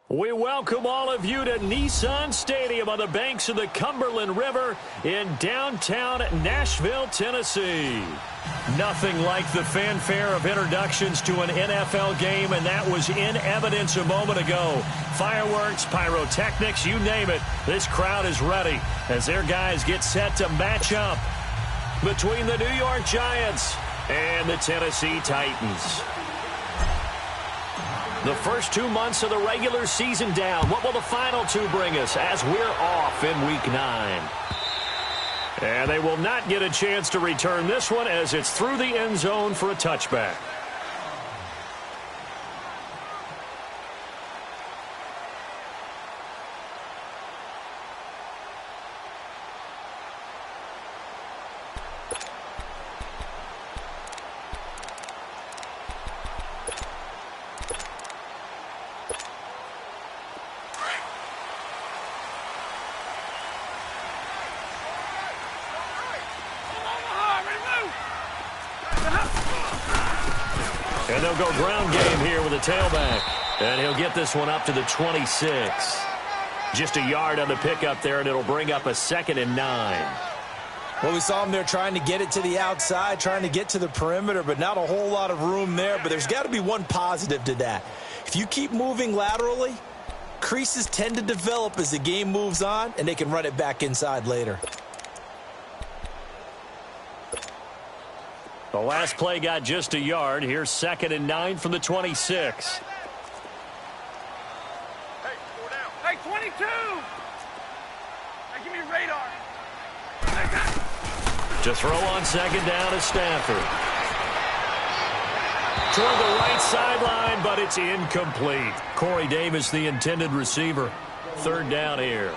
We welcome all of you to Nissan Stadium on the banks of the Cumberland River in downtown Nashville, Tennessee. Nothing like the fanfare of introductions to an NFL game, and that was in evidence a moment ago. Fireworks, pyrotechnics, you name it. This crowd is ready as their guys get set to match up between the New York Giants and the Tennessee Titans. The first 2 months of the regular season down. What will the final two bring us as we're off in Week 9? And they will not get a chance to return this one as it's through the end zone for a touchback. And they'll go ground game here with a tailback. And he'll get this one up to the 26. Just a yard on the pickup there, and it'll bring up a 2nd and 9. Well, we saw him there trying to get it to the outside, trying to get to the perimeter, but not a whole lot of room there. But there's got to be one positive to that. If you keep moving laterally, creases tend to develop as the game moves on, and they can run it back inside later. The last play got just a yard. Here's 2nd and 9 from the 26. Hey, 4 down. Hey, 22! Hey, give me radar. To throw on 2nd down is Stafford. Toward the right sideline, but it's incomplete. Corey Davis, the intended receiver. 3rd down here.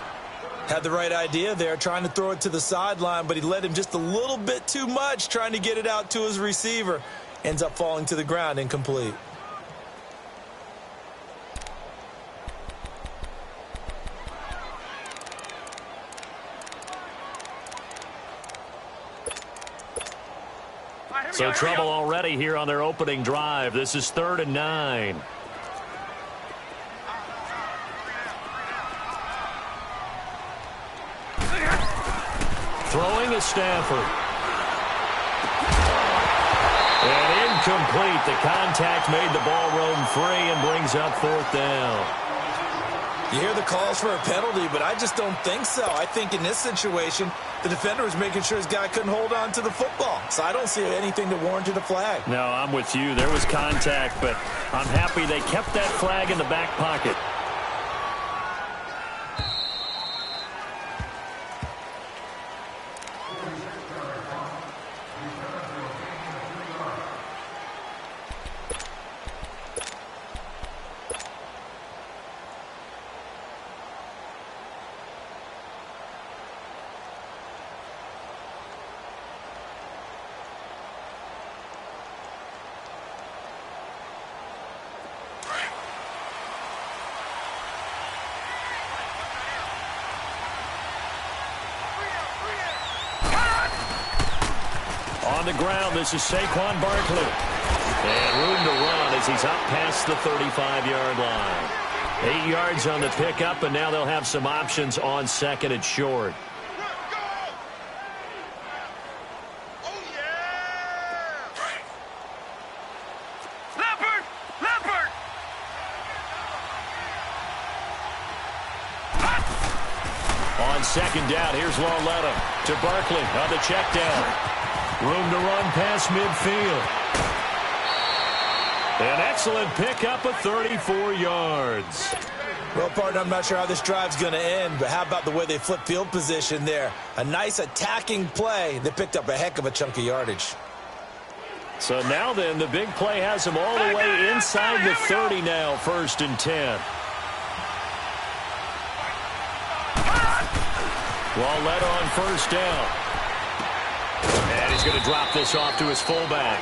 Had the right idea there, trying to throw it to the sideline, but he led him just a little bit too much, trying to get it out to his receiver. Ends up falling to the ground, incomplete. So trouble already here on their opening drive. This is 3rd and 9. Throwing is Stafford. And incomplete. The contact made the ball roam free and brings up 4th down. You hear the calls for a penalty, but I just don't think so. I think in this situation, the defender was making sure his guy couldn't hold on to the football. So I don't see anything that warranted a flag. No, I'm with you. There was contact, but I'm happy they kept that flag in the back pocket. On the ground, this is Saquon Barkley. And room to run as he's up past the 35-yard line. 8 yards on the pickup, and now they'll have some options on 2nd and short. On 2nd down, here's Lauletta to Barkley on the check down. Room to run past midfield. An excellent pickup of 34 yards. Well, partner, I'm not sure how this drive's going to end, but how about the way they flip field position there? A nice attacking play that picked up a heck of a chunk of yardage. So now then, the big play has them all the way inside the 30 now, 1st and 10. Lauletta on 1st down. And he's going to drop this off to his fullback.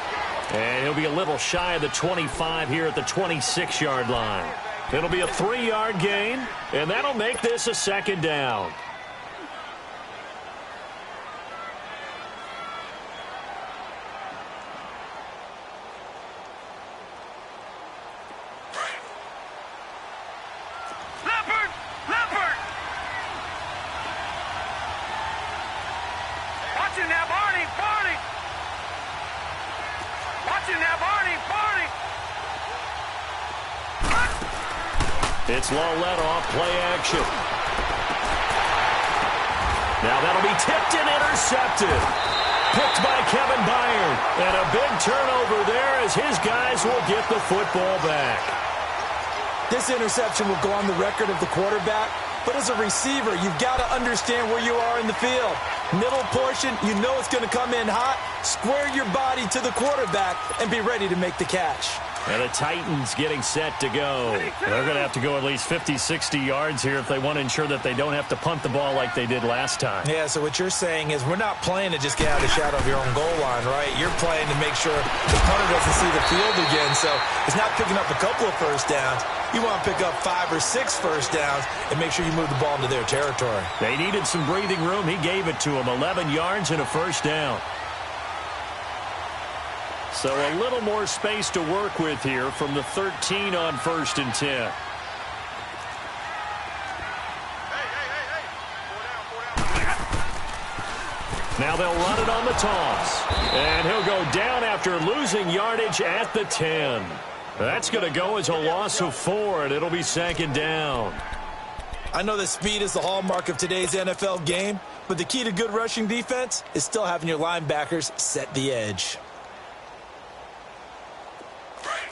And he'll be a little shy of the 25 here at the 26-yard line. It'll be a 3-yard gain, and that'll make this a 2nd down. It's low let off, play action. Now that'll be tipped and intercepted. Picked by Kevin Byard. And a big turnover there as his guys will get the football back. This interception will go on the record of the quarterback, but as a receiver, you've got to understand where you are in the field. Middle portion, you know it's going to come in hot. Square your body to the quarterback and be ready to make the catch. And the Titans getting set to go. They're going to have to go at least 50, 60 yards here if they want to ensure that they don't have to punt the ball like they did last time. Yeah, so what you're saying is we're not playing to just get out of the shadow of your own goal line, right? You're playing to make sure the punter doesn't see the field again. So it's not picking up a couple of first downs. You want to pick up 5 or 6 first downs and make sure you move the ball into their territory. They needed some breathing room. He gave it to them. 11 yards and a first down. So a little more space to work with here from the 13 on 1st and 10. Now they'll run it on the toss. And he'll go down after losing yardage at the 10. That's going to go as a loss of 4, and it'll be 2nd down. I know that speed is the hallmark of today's NFL game, but the key to good rushing defense is still having your linebackers set the edge.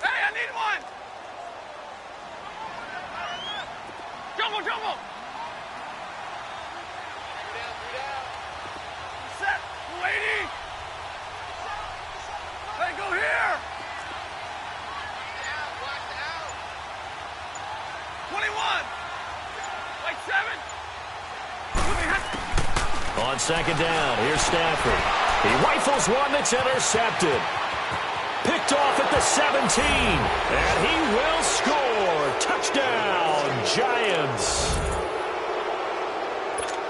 Hey, I need one! Jumbo, jumbo! Set, 280! Hey, go here! 21! Like 7! On 2nd down, here's Stafford. He rifles one that's intercepted. Picked off at the 17, and he will score. Touchdown, Giants.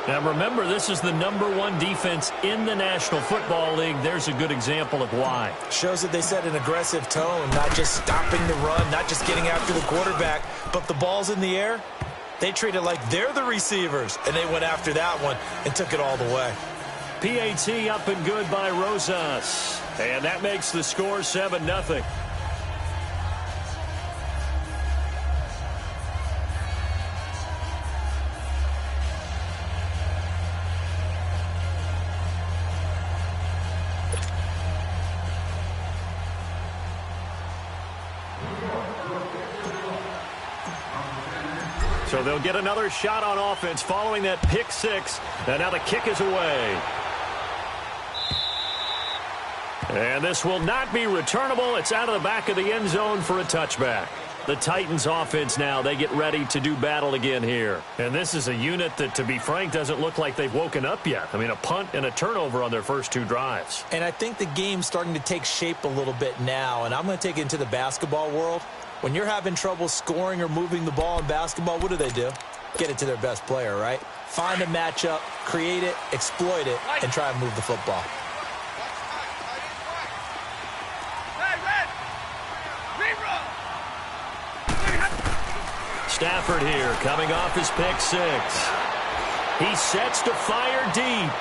Now remember, this is the #1 defense in the National Football League. There's a good example of why. Shows that they set an aggressive tone, not just stopping the run, not just getting after the quarterback, but the ball's in the air. They treat it like they're the receivers, and they went after that one and took it all the way. PAT up and good by Rosas. And that makes the score 7-0. So they'll get another shot on offense following that pick 6. And now the kick is away. And this will not be returnable. It's out of the back of the end zone for a touchback. The Titans offense now, they get ready to do battle again here. And this is a unit that, to be frank, doesn't look like they've woken up yet. I mean, a punt and a turnover on their first 2 drives. And I think the game's starting to take shape a little bit now. And I'm going to take it into the basketball world. When you're having trouble scoring or moving the ball in basketball, what do? Get it to their best player, right? Find a matchup, create it, exploit it, and try and move the football. Stafford here, coming off his pick 6. He sets to fire deep.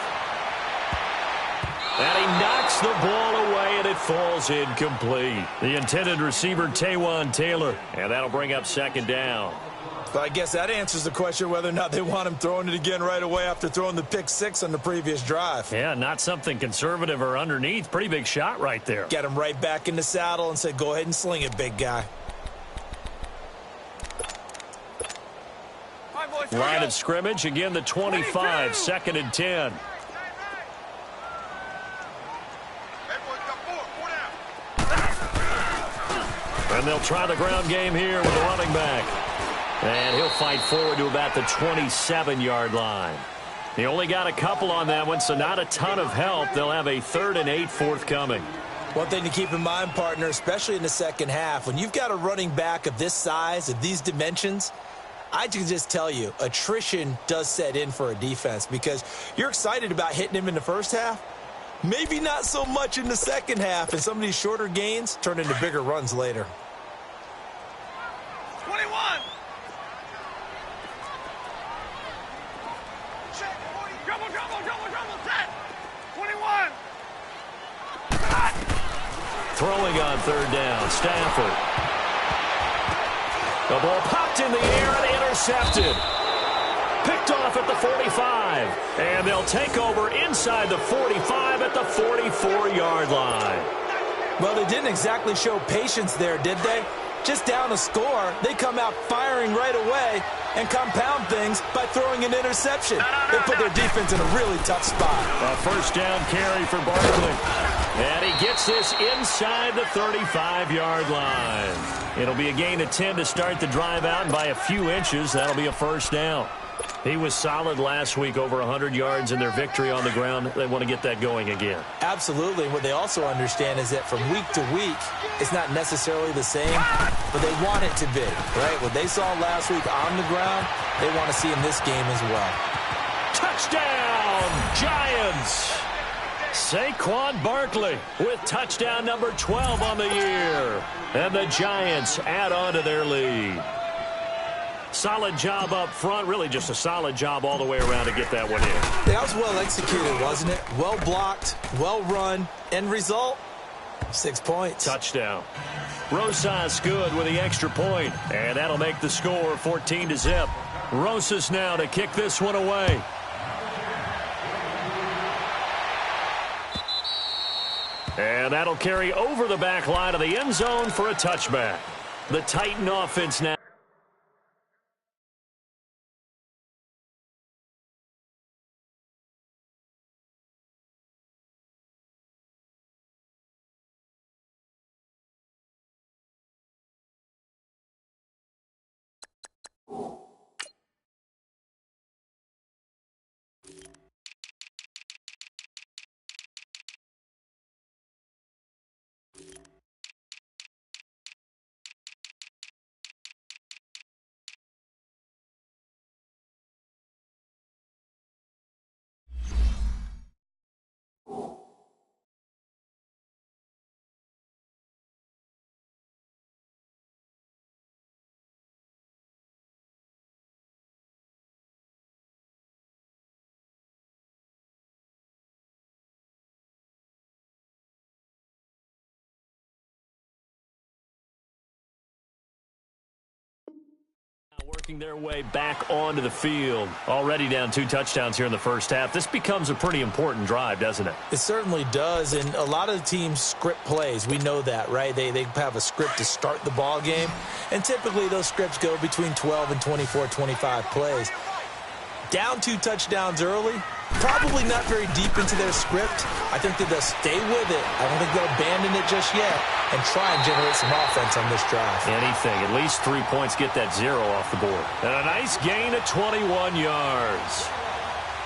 And he knocks the ball away, and it falls incomplete. The intended receiver, Taywan Taylor. And that'll bring up 2nd down. But I guess that answers the question whether or not they want him throwing it again right away after throwing the pick 6 on the previous drive. Yeah, not something conservative or underneath. Pretty big shot right there. Get him right back in the saddle and said, go ahead and sling it, big guy. Line of scrimmage, again the 25, 2nd and 10. And they'll try the ground game here with the running back. And he'll fight forward to about the 27-yard line. He only got a couple on that one, so not a ton of help. They'll have a 3rd and 8 forthcoming. One thing to keep in mind, partner, especially in the second half, when you've got a running back of this size, of these dimensions, I can just tell you, attrition does set in for a defense because you're excited about hitting him in the first half. Maybe not so much in the second half, and some of these shorter gains turn into bigger runs later. 21. Double, set. 21. Throwing on 3rd down, Stafford. The ball popped in the air and intercepted. Picked off at the 45. And they'll take over inside the 45 at the 44-yard line. Well, they didn't exactly show patience there, did they? Just down a score, they come out firing right away and compound things by throwing an interception. They put their defense in a really tough spot. A first down carry for Barkley. And he gets this inside the 35-yard line. It'll be a gain of 10 to start the drive out, and by a few inches, that'll be a first down. He was solid last week, over 100 yards in their victory on the ground. They want to get that going again. Absolutely. What they also understand is that from week to week, it's not necessarily the same, but they want it to be, right? What they saw last week on the ground, they want to see in this game as well. Touchdown, Giants! Saquon Barkley with touchdown number 12 on the year. And the Giants add on to their lead. Solid job up front. Really just a solid job all the way around to get that one in. That was well executed, wasn't it? Well blocked, well run. End result, 6 points. Touchdown. Rosas good with the extra point. And that'll make the score 14-0. Rosas now to kick this one away. And that'll carry over the back line of the end zone for a touchback. The Titan offense now. Working their way back onto the field. Already down 2 touchdowns here in the first half. This becomes a pretty important drive, doesn't it? It certainly does, and a lot of the teams script plays. We know that, right? They have a script to start the ball game, and typically those scripts go between 12 and 24, 25 plays. Down 2 touchdowns early, probably not very deep into their script. I think that they'll stay with it. I don't think they'll abandon it just yet and try and generate some offense on this drive. Anything. At least 3 points get that 0 off the board. And a nice gain of 21 yards.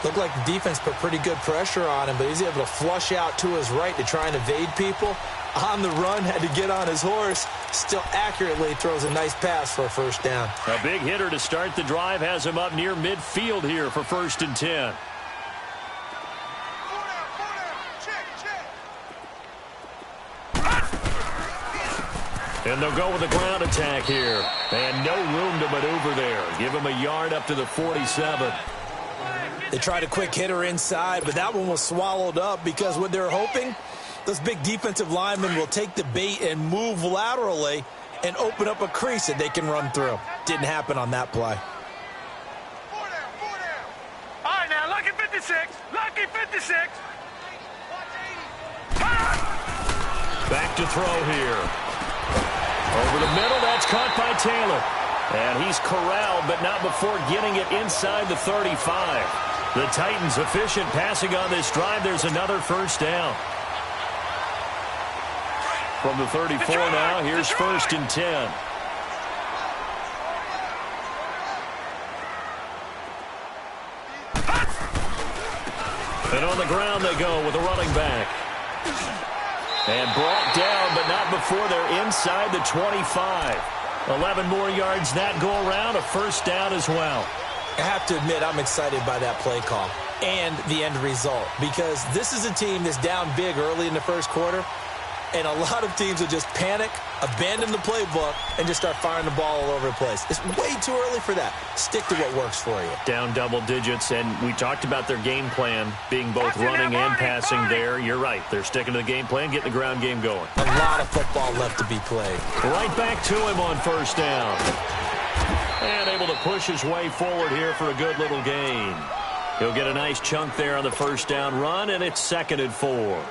Looked like the defense put pretty good pressure on him, but he's able to flush out to his right to try and evade people. On the run, had to get on his horse. Still accurately throws a nice pass for a first down. A big hitter to start the drive has him up near midfield here for 1st and 10. And they'll go with a ground attack here. And no room to maneuver there. Give him a yard up to the 47. They tried a quick hitter inside, but that one was swallowed up because what they're hoping, those big defensive linemen will take the bait and move laterally and open up a crease that they can run through. Didn't happen on that play. 4 down. All right, now, lucky 56. Lucky 56. Back to throw here. Over the middle, that's caught by Taylor. And he's corralled, but not before getting it inside the 35. The Titans efficient passing on this drive. There's another first down. From the 34 now, here's 1st and 10. And on the ground they go with a running back. And brought down, but not before they're inside the 25. 11 more yards that go around, a first down as well. I have to admit, I'm excited by that play call and the end result, because this is a team that's down big early in the first quarter. And a lot of teams will just panic, abandon the playbook, and just start firing the ball all over the place. It's way too early for that. Stick to what works for you. Down double digits, and we talked about their game plan being both running and passing there. You're right. They're sticking to the game plan, getting the ground game going. A lot of football left to be played. Right back to him on first down. And able to push his way forward here for a good little gain. He'll get a nice chunk there on the first down run, and it's 2nd and 4.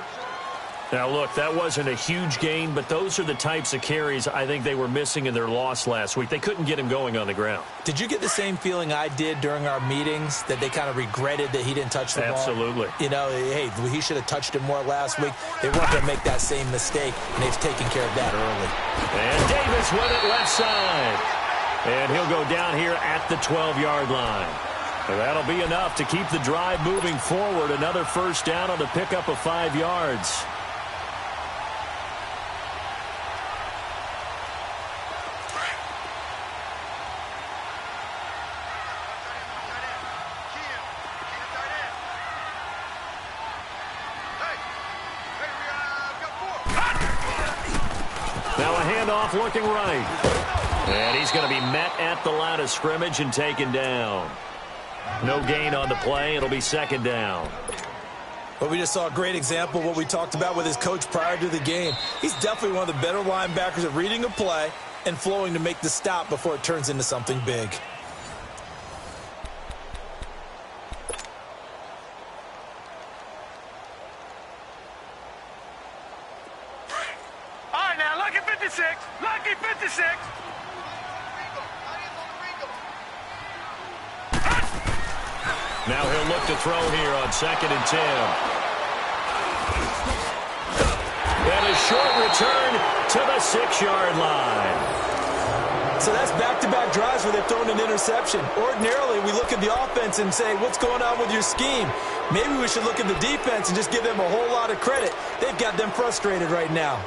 Now, look, that wasn't a huge gain, but those are the types of carries I think they were missing in their loss last week. They couldn't get him going on the ground. Did you get the same feeling I did during our meetings, that they kind of regretted that he didn't touch the ball? Absolutely. You know, hey, he should have touched it more last week. They weren't going to make that same mistake, and they've taken care of that early. And Davis with it left side. And he'll go down here at the 12-yard line. And that'll be enough to keep the drive moving forward. Another first down on the pickup of 5 yards. Now a handoff looking right. And he's going to be met at the line of scrimmage and taken down. No gain on the play. It'll be 2nd down. Well, we just saw a great example of what we talked about with his coach prior to the game. He's definitely one of the better linebackers at reading a play and flowing to make the stop before it turns into something big. All right, now, lucky 56. Lucky 56. Now he'll look to throw here on 2nd and 10. And a short return to the 6-yard line. So that's back-to-back drives where they've thrown an interception. Ordinarily, we look at the offense and say, what's going on with your scheme? Maybe we should look at the defense and just give them a whole lot of credit. They've got them frustrated right now.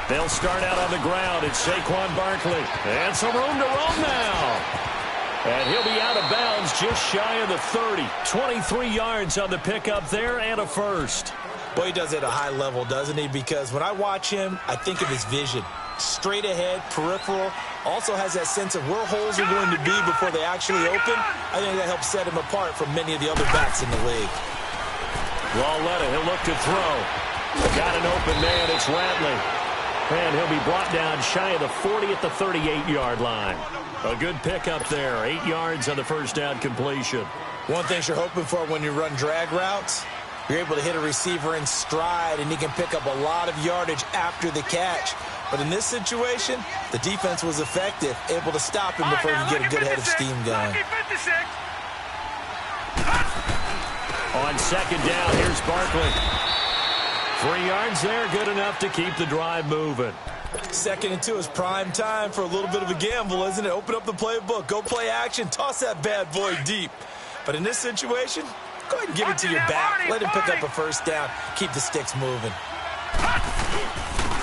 They'll start out on the ground. It's Saquon Barkley. And some room to roam now. And he'll be out of bounds just shy of the 30. 23 yards on the pickup there and a first. Boy, he does it at a high level, doesn't he? Because when I watch him, I think of his vision. Straight ahead, peripheral. Also has that sense of where holes are going to be before they actually open. I think that helps set him apart from many of the other backs in the league. Lauletta, he'll look to throw. Got an open man. It's Ratley. And he'll be brought down shy of the 40 at the 38-yard line. A good pickup there. 8 yards on the first down completion. One thing you're hoping for when you run drag routes, you're able to hit a receiver in stride, and he can pick up a lot of yardage after the catch. But in this situation, the defense was effective, able to stop him before he could get a good head of steam going. On 2nd down, here's Barkley. 3 yards there, good enough to keep the drive moving. 2nd and 2 is prime time for a little bit of a gamble, isn't it? Open up the playbook, go play action, toss that bad boy deep. But in this situation, go ahead and give it to your back. Let him pick up a first down. Keep the sticks moving.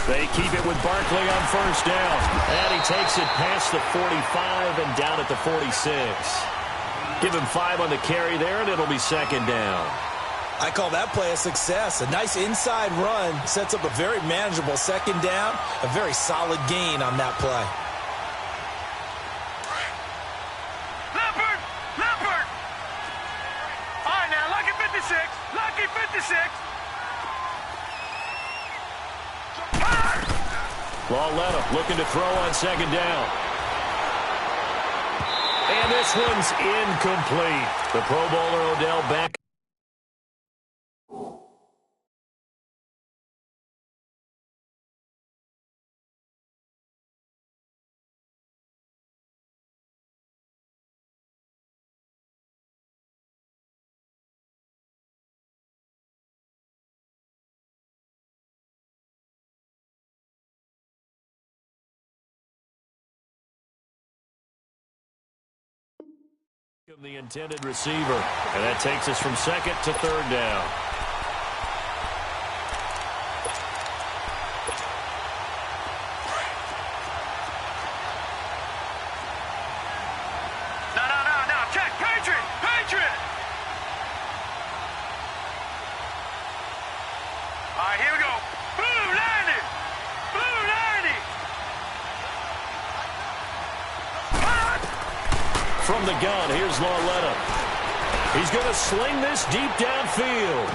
They keep it with Barkley on first down. And he takes it past the 45 and down at the 46. Give him 5 on the carry there, and it'll be 2nd down. I call that play a success. A nice inside run sets up a very manageable 2nd down. A very solid gain on that play. Leopard! All right, now, lucky 56. Lucky 56. Lauletta looking to throw on 2nd down. And this one's incomplete. The Pro Bowler Odell back. The intended receiver, and that takes us from 2nd to 3rd down. from the gun. Here's Lauletta. He's going to sling this deep downfield.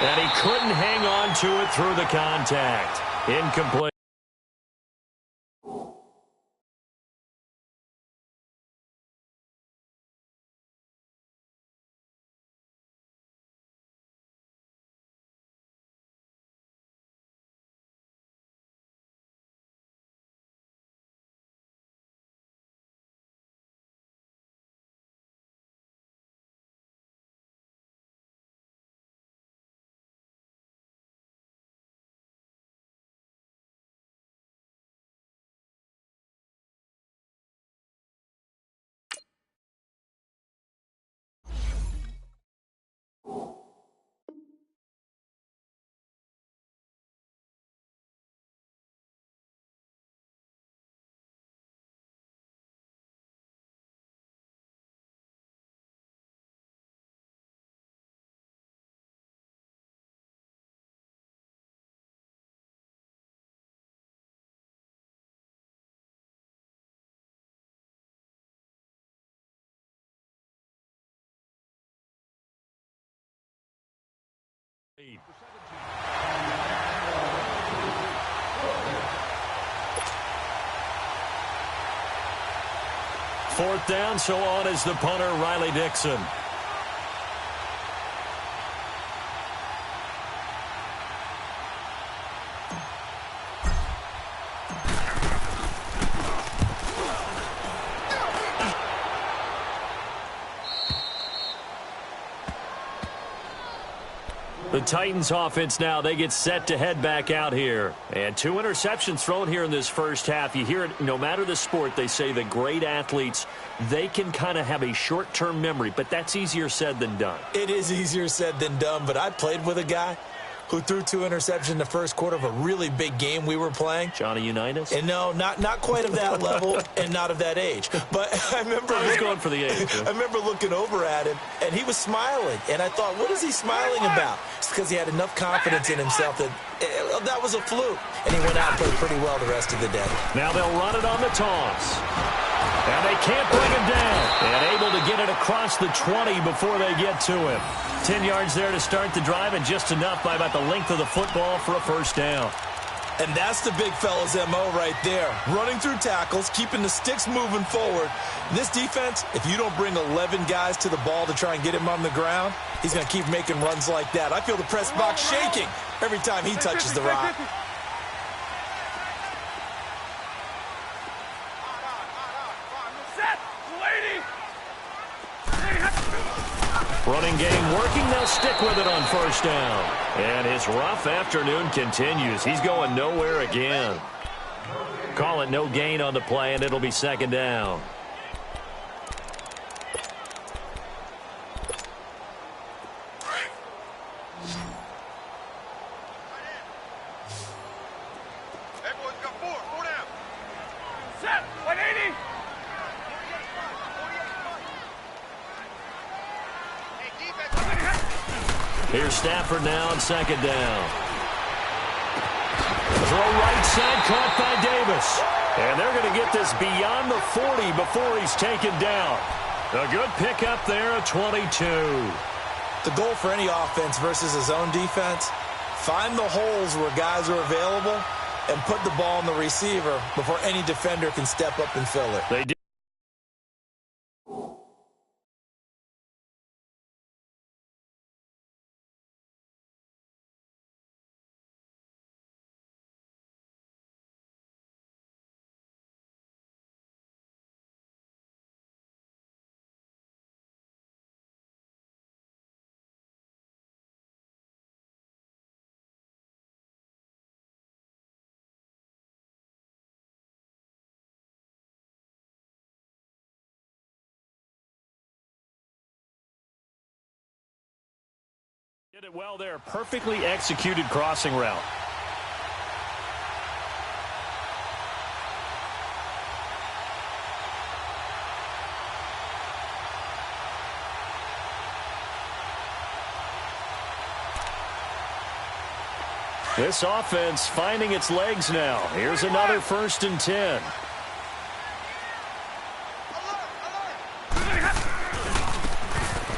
And he couldn't hang on to it through the contact. Incomplete. Fourth down, so on is the punter, Riley Dixon. The Titans offense now, they get set to head back out here. And 2 interceptions thrown here in this first half. You hear it, no matter the sport, they say that great athletes, they can kind of have a short-term memory, but that's easier said than done. It is easier said than done, but I played with a guy who threw 2 interceptions in the first quarter of a really big game we were playing. Johnny Unitas? And no, not quite of that level and not of that age. But I remember I was going for the age. I remember looking over at him, and he was smiling. And I thought, what is he smiling about? It's because he had enough confidence in himself that that was a fluke. And he went out and played pretty well the rest of the day. Now they'll run it on the toss. And they can't bring him down. And able to get it across the 20 before they get to him. 10 yards there to start the drive, and just enough by about the length of the football for a first down. And that's the big fella's MO right there. Running through tackles, keeping the sticks moving forward. This defense, if you don't bring 11 guys to the ball to try and get him on the ground, he's going to keep making runs like that. I feel the press box shaking every time he touches the rock. Running game working. They'll stick with it on first down. And his rough afternoon continues. He's going nowhere again. Call it no gain on the play, and it'll be second down. Here's Stafford now on second down. Throw right side, caught by Davis. And they're going to get this beyond the 40 before he's taken down. A good pickup there at 22. The goal for any offense versus his own defense, find the holes where guys are available and put the ball in the receiver before any defender can step up and fill it. They do. Did it well there. Perfectly executed crossing route. This offense finding its legs now. Here's another 1st and 10.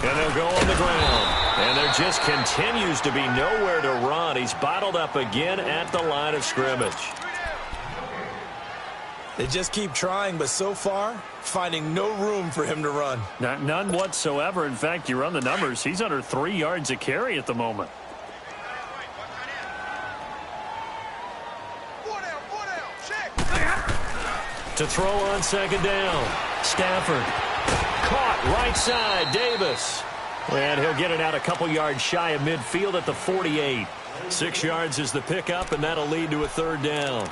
And they'll go on the ground. And there just continues to be nowhere to run. He's bottled up again at the line of scrimmage. They just keep trying, but so far, finding no room for him to run. None whatsoever. In fact, you run the numbers. He's under 3 yards a carry at the moment. To throw on second down. Stafford. Caught right side. Davis. And he'll get it out a couple yards shy of midfield at the 48. 6 yards is the pickup, and that'll lead to a third down.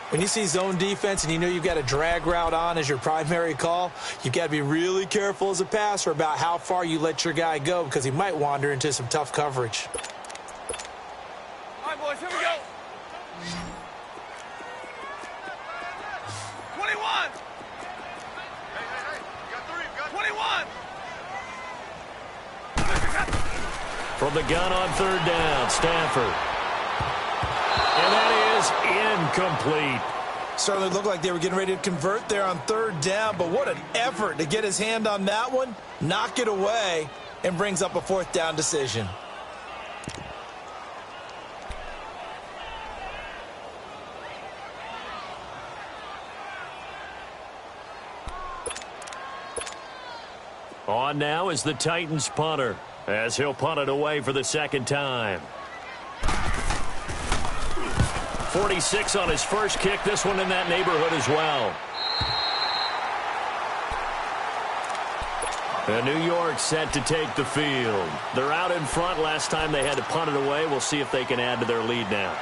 When you see zone defense and you know you've got a drag route on as your primary call, you've got to be really careful as a passer about how far you let your guy go because he might wander into some tough coverage. All right, boys, here we go. 21. Hey, you got 3. You got 21. From the gun on third down, Stafford. And that is incomplete. Certainly looked like they were getting ready to convert there on third down, but what an effort to get his hand on that one, knock it away, and brings up a fourth down decision. On now is the Titans punter, as he'll punt it away for the second time. 46 on his first kick. This one in that neighborhood as well. And New York set to take the field. They're out in front. Last time they had to punt it away. We'll see if they can add to their lead now.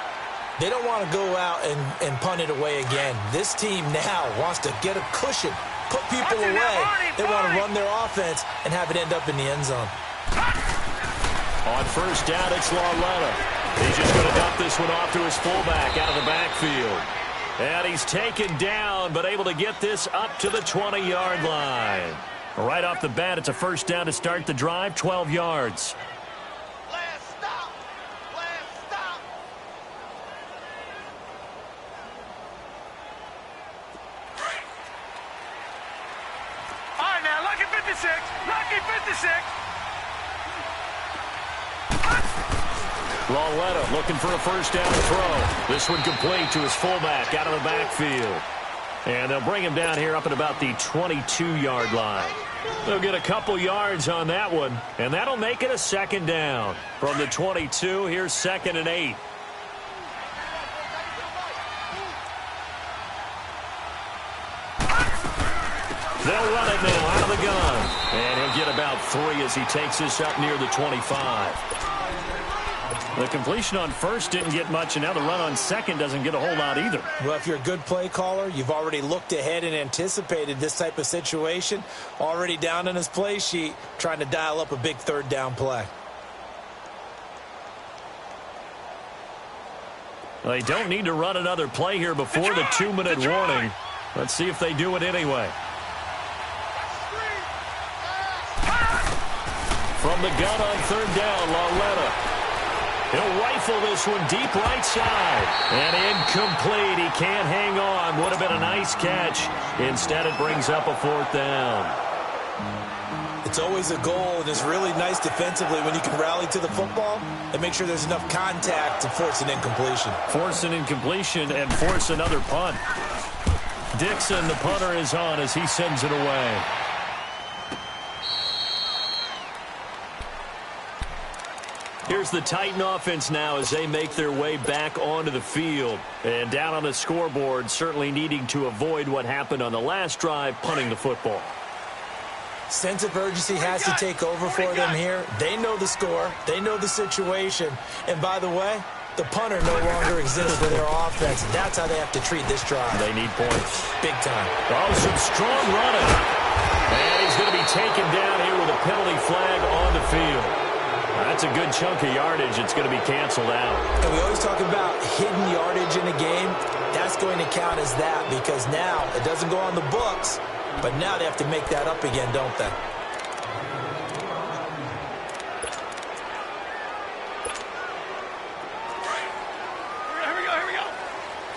They don't want to go out and punt it away again. This team now wants to get a cushion, put people away. They want to run their offense and have it end up in the end zone. On first down, it's Lauletta. He's just going to dump this one off to his fullback out of the backfield. And he's taken down, but able to get this up to the 20-yard line. Right off the bat, it's a first down to start the drive, 12 yards. Last stop. Last stop. All right, now, lucky 56. Lucky 56. Lauletta looking for a first down throw. This one complete to his fullback out of the backfield. And they'll bring him down here up at about the 22-yard line. They'll get a couple yards on that one, and that'll make it a second down. From the 22, here's 2nd and 8. They'll run it now out of the gun. And he'll get about 3 as he takes this up near the 25. The completion on first didn't get much, and now the run on second doesn't get a whole lot either. Well, if you're a good play caller, you've already looked ahead and anticipated this type of situation. Already down in his play sheet, trying to dial up a big third down play. They don't need to run another play here before the 2-minute warning. Let's see if they do it anyway. From the gun on third down, Lauletta. He'll rifle this one deep right side. And incomplete. He can't hang on. Would have been a nice catch. Instead, it brings up a fourth down. It's always a goal, and it's really nice defensively when you can rally to the football and make sure there's enough contact to force an incompletion. Force an incompletion and force another punt. Dixon, the punter, is on as he sends it away. Here's the Titan offense now as they make their way back onto the field. And down on the scoreboard, certainly needing to avoid what happened on the last drive, punting the football. Sense of urgency has to take over for them here. They know the score. They know the situation. And by the way, the punter no longer exists for their offense. That's how they have to treat this drive. They need points. Big time. Oh, some strong running. And he's going to be taken down here with a penalty flag on the field. That's a good chunk of yardage. It's going to be canceled out. And we always talk about hidden yardage in a game. That's going to count as that because now it doesn't go on the books, but now they have to make that up again, don't they? Here we go, here we go.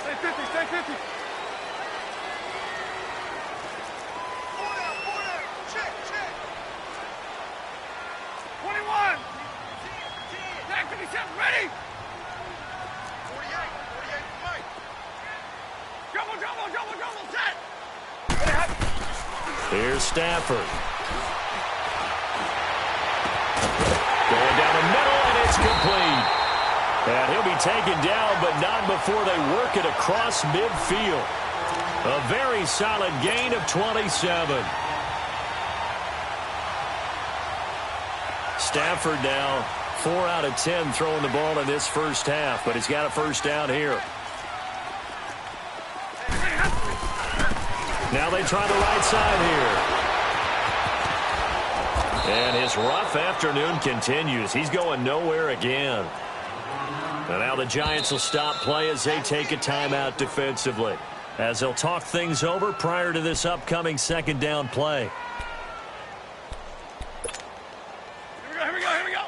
Stay 50, stay 50. Four down, check, check. Here's Stafford. Going down the middle, and it's complete. And he'll be taken down, but not before they work it across midfield. A very solid gain of 27. Stafford now 4 out of 10 throwing the ball in this first half, but he's got a first down here. Now they try the right side here. And his rough afternoon continues. He's going nowhere again. And now the Giants will stop play as they take a timeout defensively, as they'll talk things over prior to this upcoming second down play. Here we go.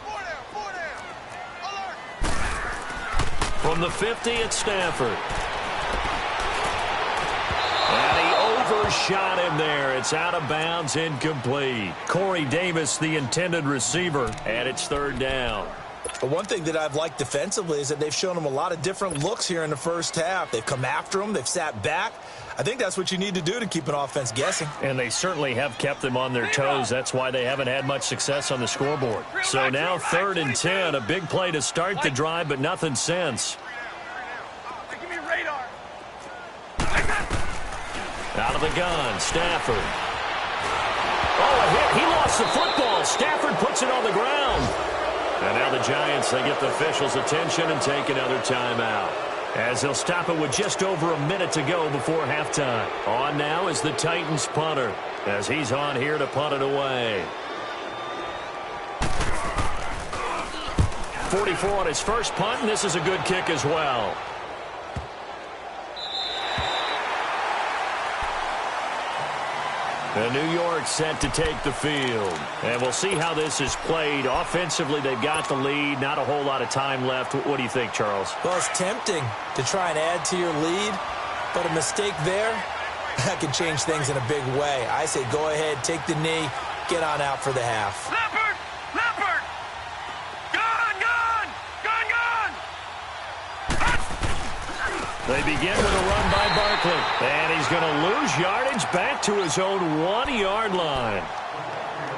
Four down. Alert. From the 50, it's Stafford. And he overshot him there. It's out of bounds, incomplete. Corey Davis, the intended receiver, and it's third down. But one thing that I've liked defensively is that they've shown him a lot of different looks here in the first half. They've come after him. They've sat back. I think that's what you need to do to keep an offense guessing. And they certainly have kept them on their toes. That's why they haven't had much success on the scoreboard. So now 3rd and 10, a big play to start the drive, but nothing since. Give me radar. Out of the gun, Stafford. Oh, a hit. He lost the football. Stafford puts it on the ground. And now the Giants, they get the officials' attention and take another timeout, as they'll stop it with just over a minute to go before halftime. On now is the Titans punter, as he's on here to punt it away. 44 on his first punt, and this is a good kick as well. And New York set to take the field. And we'll see how this is played. Offensively, they've got the lead. Not a whole lot of time left. What do you think, Charles? Well, it's tempting to try and add to your lead, but a mistake there, that can change things in a big way. I say go ahead, take the knee, get on out for the half. Leopard! They begin with a run by Barkley. And he's going to lose yardage back to his own 1-yard line.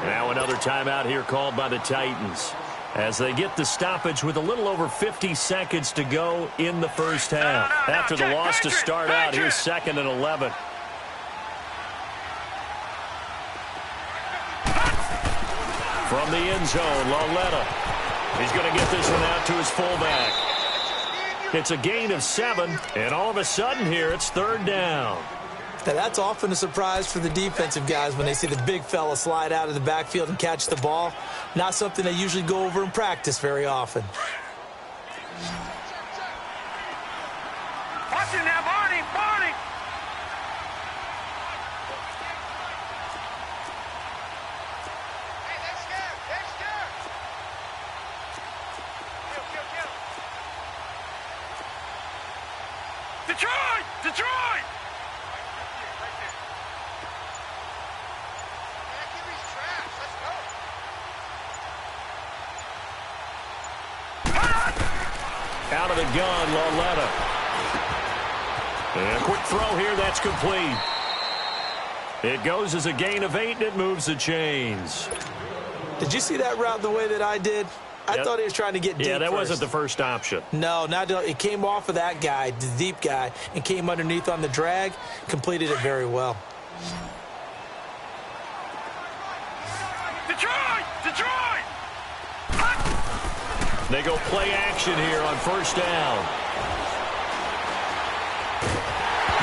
Now another timeout here called by the Titans, as they get the stoppage with a little over 50 seconds to go in the first half. After the loss to start out, here's 2nd and 11. From the end zone, Lauletta. He's going to get this one out to his fullback. It's a gain of 7, and all of a sudden here, it's 3rd down. Now, that's often a surprise for the defensive guys when they see the big fella slide out of the backfield and catch the ball. Not something they usually go over in practice very often. Watch it now, Barney! Hey, they're scared! Kill. Detroit! Right there. Man, give these traps. Let's go. Out of the gun, Lauletta. And a quick throw here, that's complete. It goes as a gain of 8, and it moves the chains. Did you see that route the way that I did? I thought he was trying to get deep. Yeah, that first. wasn't the first option. No, it came off of that guy, the deep guy, and came underneath on the drag, completed it very well. Detroit! They go play action here on first down.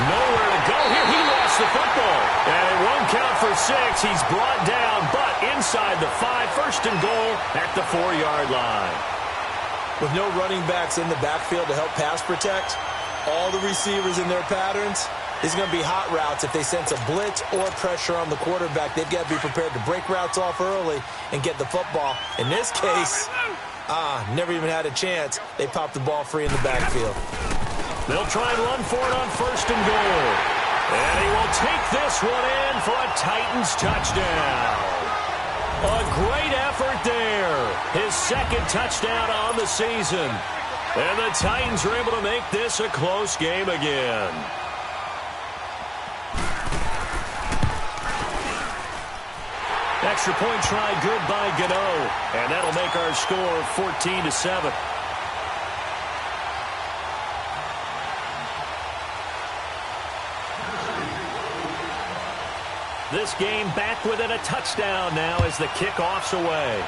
Nowhere to go here. He lost the football. And it won't count for 6. He's brought down, but inside the 5, 1st and goal at the 4-yard line. With no running backs in the backfield to help pass protect, all the receivers in their patterns, these are going to be hot routes. If they sense a blitz or pressure on the quarterback, they've got to be prepared to break routes off early and get the football. In this case, never even had a chance. They popped the ball free in the backfield. They'll try and run for it on 1st and goal. And he will take this one in for a Titans touchdown. A great effort there. His 2nd touchdown on the season. And the Titans are able to make this a close game again. Extra point try good by Gano. And that'll make our score 14-7. This game back within a touchdown now as the kickoff's away.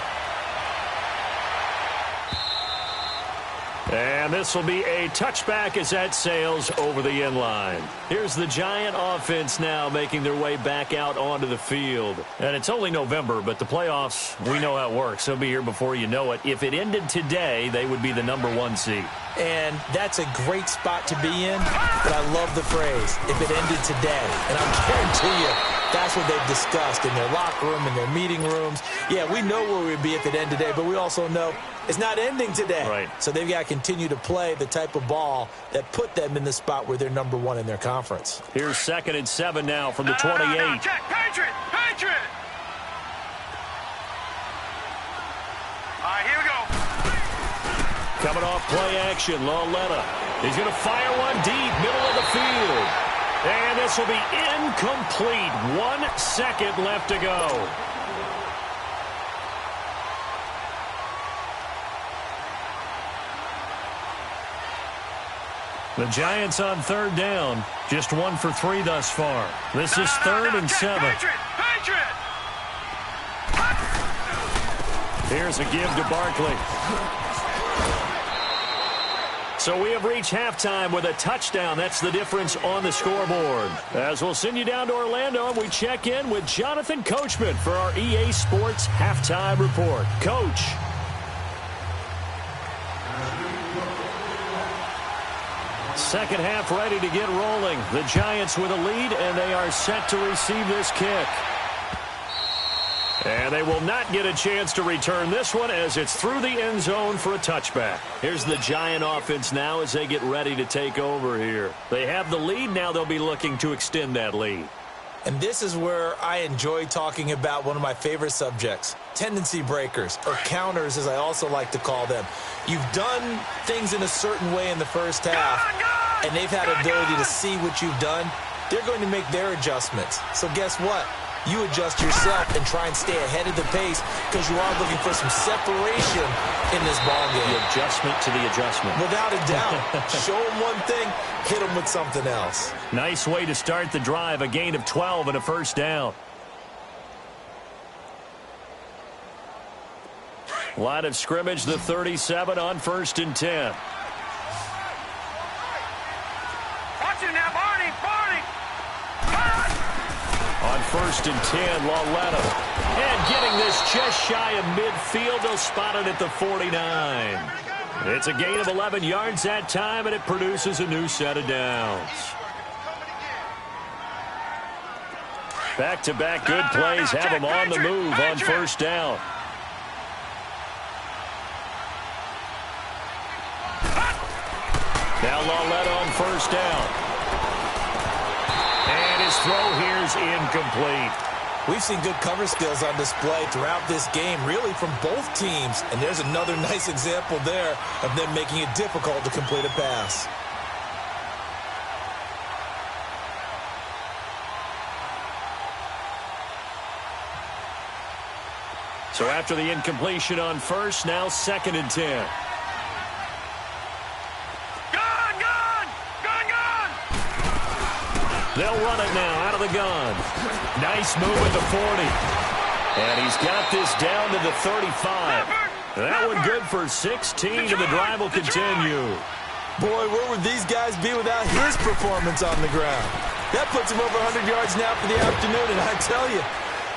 And this will be a touchback as that sails over the end line. Here's the Giant offense now making their way back out onto the field. And it's only November, but the playoffs, we know how it works. They'll be here before you know it. If it ended today, they would be the #1 seed. And that's a great spot to be in, but I love the phrase, if it ended today. And I guarantee you, that's what they've discussed in their locker room, in their meeting rooms. Yeah, we know where we'd be if it ended today, but we also know it's not ending today. Right. So they've got to continue to play the type of ball that put them in the spot where they're #1 in their conference. Here's 2nd and 7 now from the 28. No, check. Patriot! Patriot! All right, here we go. Coming off play action, Lauletta. He's going to fire one deep, middle of the field. And this will be incomplete. 1 second left to go. The Giants on 3rd down. Just 1 for 3 thus far. This is 3rd and 7. Patriot! Patriot! Here's a give to Barkley. So we have reached halftime with a touchdown. That's the difference on the scoreboard. As we'll send you down to Orlando, and we check in with Jonathan Coachman for our EA Sports Halftime Report. Coach. Second half ready to get rolling. The Giants with a lead, and they are set to receive this kick. And they will not get a chance to return this one as it's through the end zone for a touchback. Here's the Giant offense now as they get ready to take over here. They have the lead. Now they'll be looking to extend that lead. And this is where I enjoy talking about one of my favorite subjects, tendency breakers, or counters as I also like to call them. You've done things in a certain way in the first half, and they've had ability to see what you've done. They're going to make their adjustments. So guess what? You adjust yourself and try and stay ahead of the pace because you are looking for some separation in this ballgame. The adjustment to the adjustment. Without a doubt. Show them one thing, hit them with something else. Nice way to start the drive. A gain of 12 and a first down. Line of scrimmage, the 37 on 1st and 10. Watch it now, Barney! Barney! On 1st and 10, Lauletta. And getting this just shy of midfield. They'll spot it at the 49. It's a gain of 11 yards that time, and it produces a new set of downs. Back-to-back good plays have them on the move on 1st down. Now Lauletta on 1st down. And his throw here is incomplete. We've seen good cover skills on display throughout this game, really from both teams. And there's another nice example there of them making it difficult to complete a pass. So after the incompletion on 1st, now 2nd and 10. They'll run it now out of the gun. Nice move at the 40. And he's got this down to the 35. That one good for 16, and the drive will continue. Boy, where would these guys be without his performance on the ground? That puts him over 100 yards now for the afternoon, and I tell you,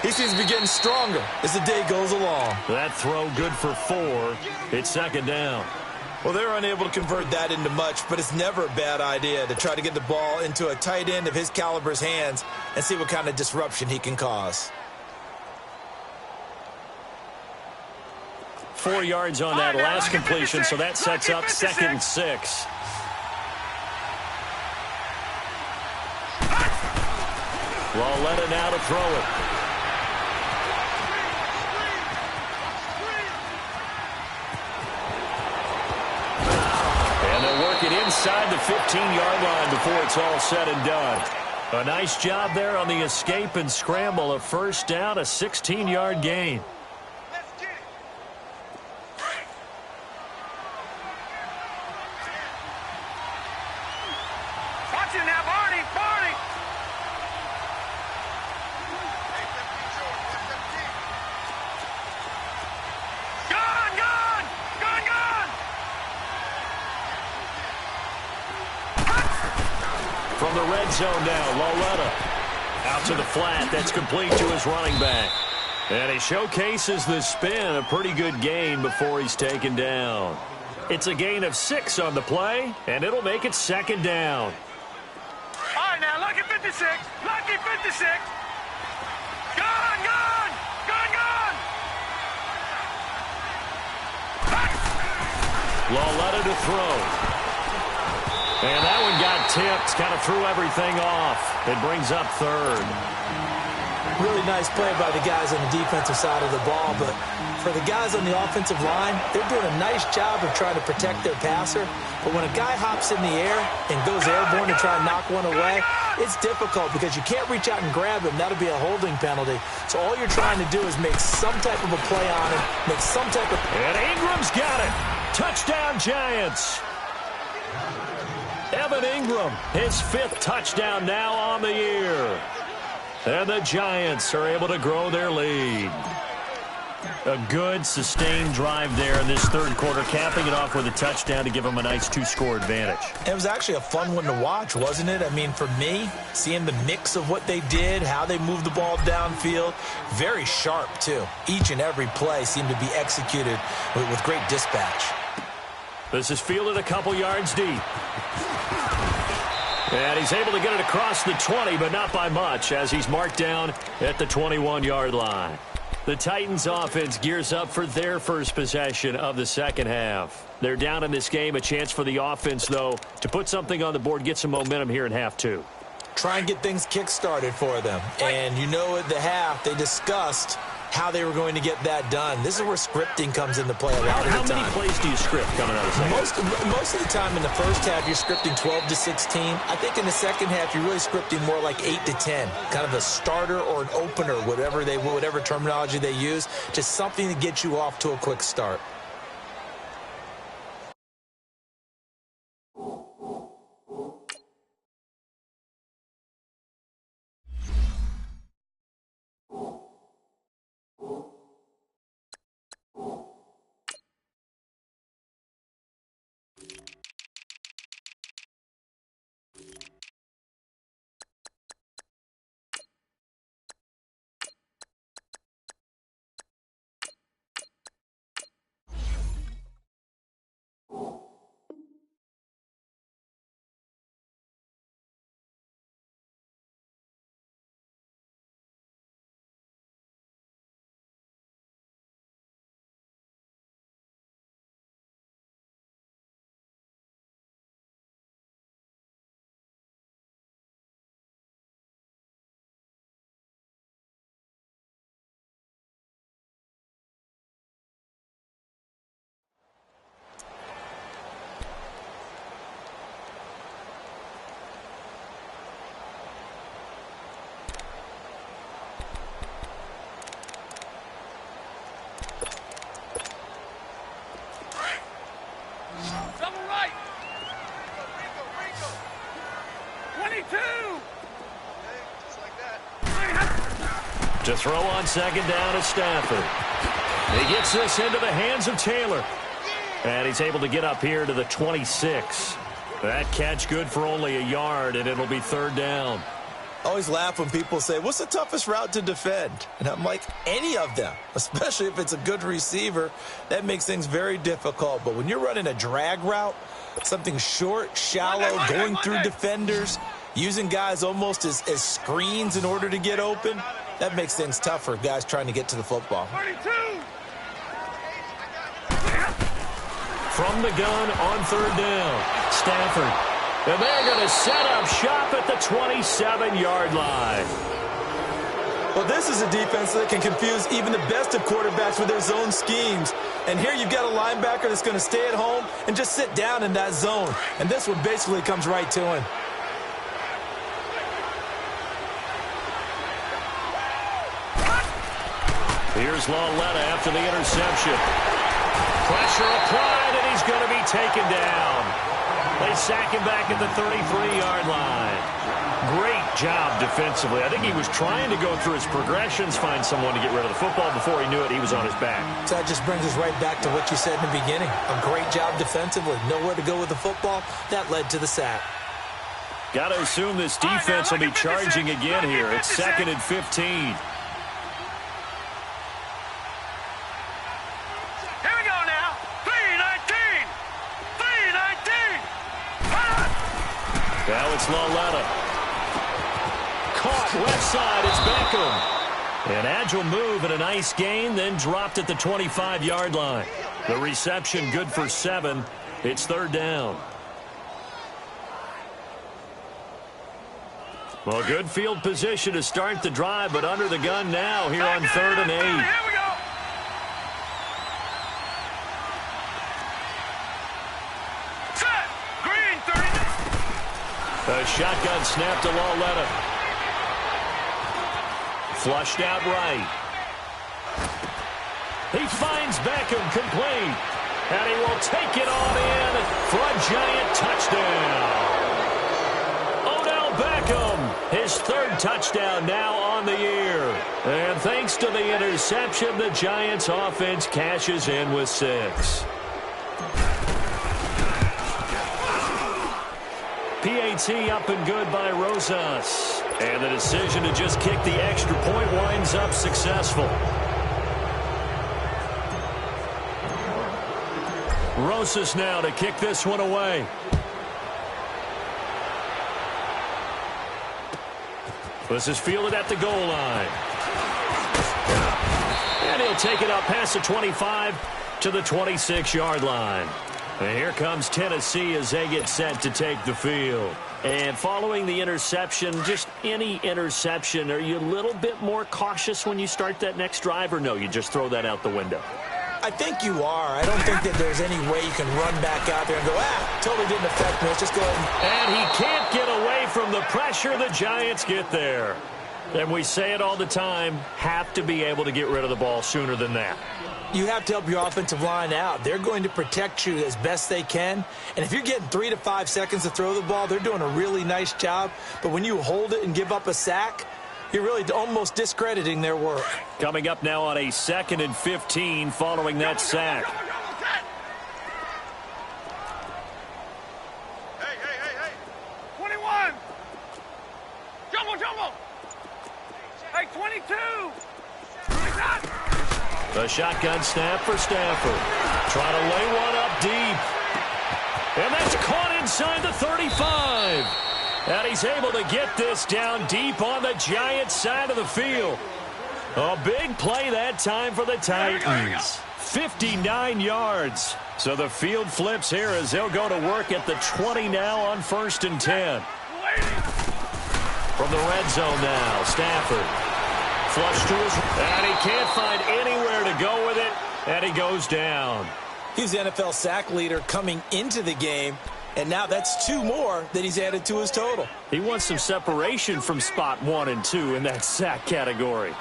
he seems to be getting stronger as the day goes along. That throw good for 4. It's 2nd down. Well, they're unable to convert that into much, but it's never a bad idea to try to get the ball into a tight end of his caliber's hands and see what kind of disruption he can cause. 4 yards on that last completion, so that sets up 2nd and 6. Lauletta now to throw it. the 15-yard line before it's all said and done. A nice job there on the escape and scramble. A first down, a 16-yard gain. Let's get it. Watch it now, Barney. Barney. Gone, gone. Gone, gone. From the red zone now, Loletta. Out to the flat. That's complete to his running back. And he showcases the spin. A pretty good gain before he's taken down. It's a gain of 6 on the play, and it'll make it second down. All right, now, lucky 56. Lucky 56. Gone, gone. Gone, gone. Loletta to throw. And that one got tipped, kind of threw everything off. It brings up third. Really nice play by the guys on the defensive side of the ball, but for the guys on the offensive line, they're doing a nice job of trying to protect their passer. But when a guy hops in the air and goes airborne to try and knock one away, it's difficult because you can't reach out and grab him. That'll be a holding penalty. So all you're trying to do is make some type of a play on him, make some type of... And Ingram's got it. Touchdown, Giants. Evan Ingram, his 5th touchdown now on the year. And the Giants are able to grow their lead. A good, sustained drive there in this third quarter, capping it off with a touchdown to give them a nice 2-score advantage. It was actually a fun one to watch, wasn't it? I mean, for me, seeing the mix of what they did, how they moved the ball downfield, very sharp, too. Each and every play seemed to be executed with great dispatch. This is fielded a couple yards deep. And he's able to get it across the 20, but not by much, as he's marked down at the 21-yard line. The Titans offense gears up for their first possession of the second half. They're down in this game. A chance for the offense, though, to put something on the board, get some momentum here in half 2. Try and get things kick-started for them. And you know at the half, they discussed how they were going to get that done. This is where scripting comes into play a lot of the time. How many plays do you script coming out of the second? Most of the time in the first half, you're scripting 12 to 16. I think in the second half, you're really scripting more like 8 to 10. Kind of a starter or an opener, whatever terminology they use. Just something to get you off to a quick start. Double right. Rico. 22. Just like that. To throw on second down is Stafford. He gets this into the hands of Taylor. And he's able to get up here to the 26. That catch good for only a yard, and it'll be third down. I always laugh when people say, what's the toughest route to defend? And I'm like, any of them, especially if it's a good receiver. That makes things very difficult. But when you're running a drag route, something short, shallow, going through defenders, using guys almost as screens in order to get open, that makes things tough for guys trying to get to the football. 32. From the gun on third down, Stafford. And they're going to set up shop at the 27-yard line. Well, this is a defense that can confuse even the best of quarterbacks with their zone schemes. And here you've got a linebacker that's going to stay at home and just sit down in that zone. And this one basically comes right to him. Here's Lauletta after the interception. Pressure applied, and he's going to be taken down. They sack him back at the 33-yard line. Great job defensively. I think he was trying to go through his progressions, find someone to get rid of the football. Before he knew it, he was on his back. So that just brings us right back to what you said in the beginning. A great job defensively. Nowhere to go with the football. That led to the sack. Got to assume this defense will be charging again here. It's 2nd and 15. Now it's Lauletta. Caught left side. It's Beckham. An agile move and a nice gain, then dropped at the 25-yard line. The reception good for 7. It's 3rd down. Well, good field position to start the drive, but under the gun now here on 3rd and 8. Here we go. A shotgun snap to Lauletta. Flushed out right. He finds Beckham complete. And he will take it on in for a giant touchdown. Odell Beckham, his 3rd touchdown now on the year. And thanks to the interception, the Giants offense cashes in with 6. PAT up and good by Rosas. And the decision to just kick the extra point winds up successful. Rosas now to kick this one away. This is fielded at the goal line. And he'll take it up past the 25 to the 26-yard line. And here comes Tennessee as they get set to take the field. And following the interception, just any interception, are you a little bit more cautious when you start that next drive, or no, you just throw that out the window? I think you are. I don't think that there's any way you can run back out there and go, totally didn't affect me. Let's just go ahead. And he can't get away from the pressure. The Giants get there. And we say it all the time, have to be able to get rid of the ball sooner than that. You have to help your offensive line out. They're going to protect you as best they can. And if you're getting 3 to 5 seconds to throw the ball, they're doing a really nice job. But when you hold it and give up a sack, you're really almost discrediting their work. Coming up now on a 2nd and 15 following that sack. Hey. 21. Jumbo. Hey, 22. The shotgun snap for Stafford. Trying to lay one up deep. And that's caught inside the 35. And he's able to get this down deep on the Giants side of the field. A big play that time for the Titans. 59 yards. So the field flips here as they'll go to work at the 20 now on 1st and 10. From the red zone now, Stafford. Flush to his, and he can't find anywhere to go with it, and he goes down. He's the NFL sack leader coming into the game, and now that's 2 more that he's added to his total. He wants some separation from spot 1 and 2 in that sack category.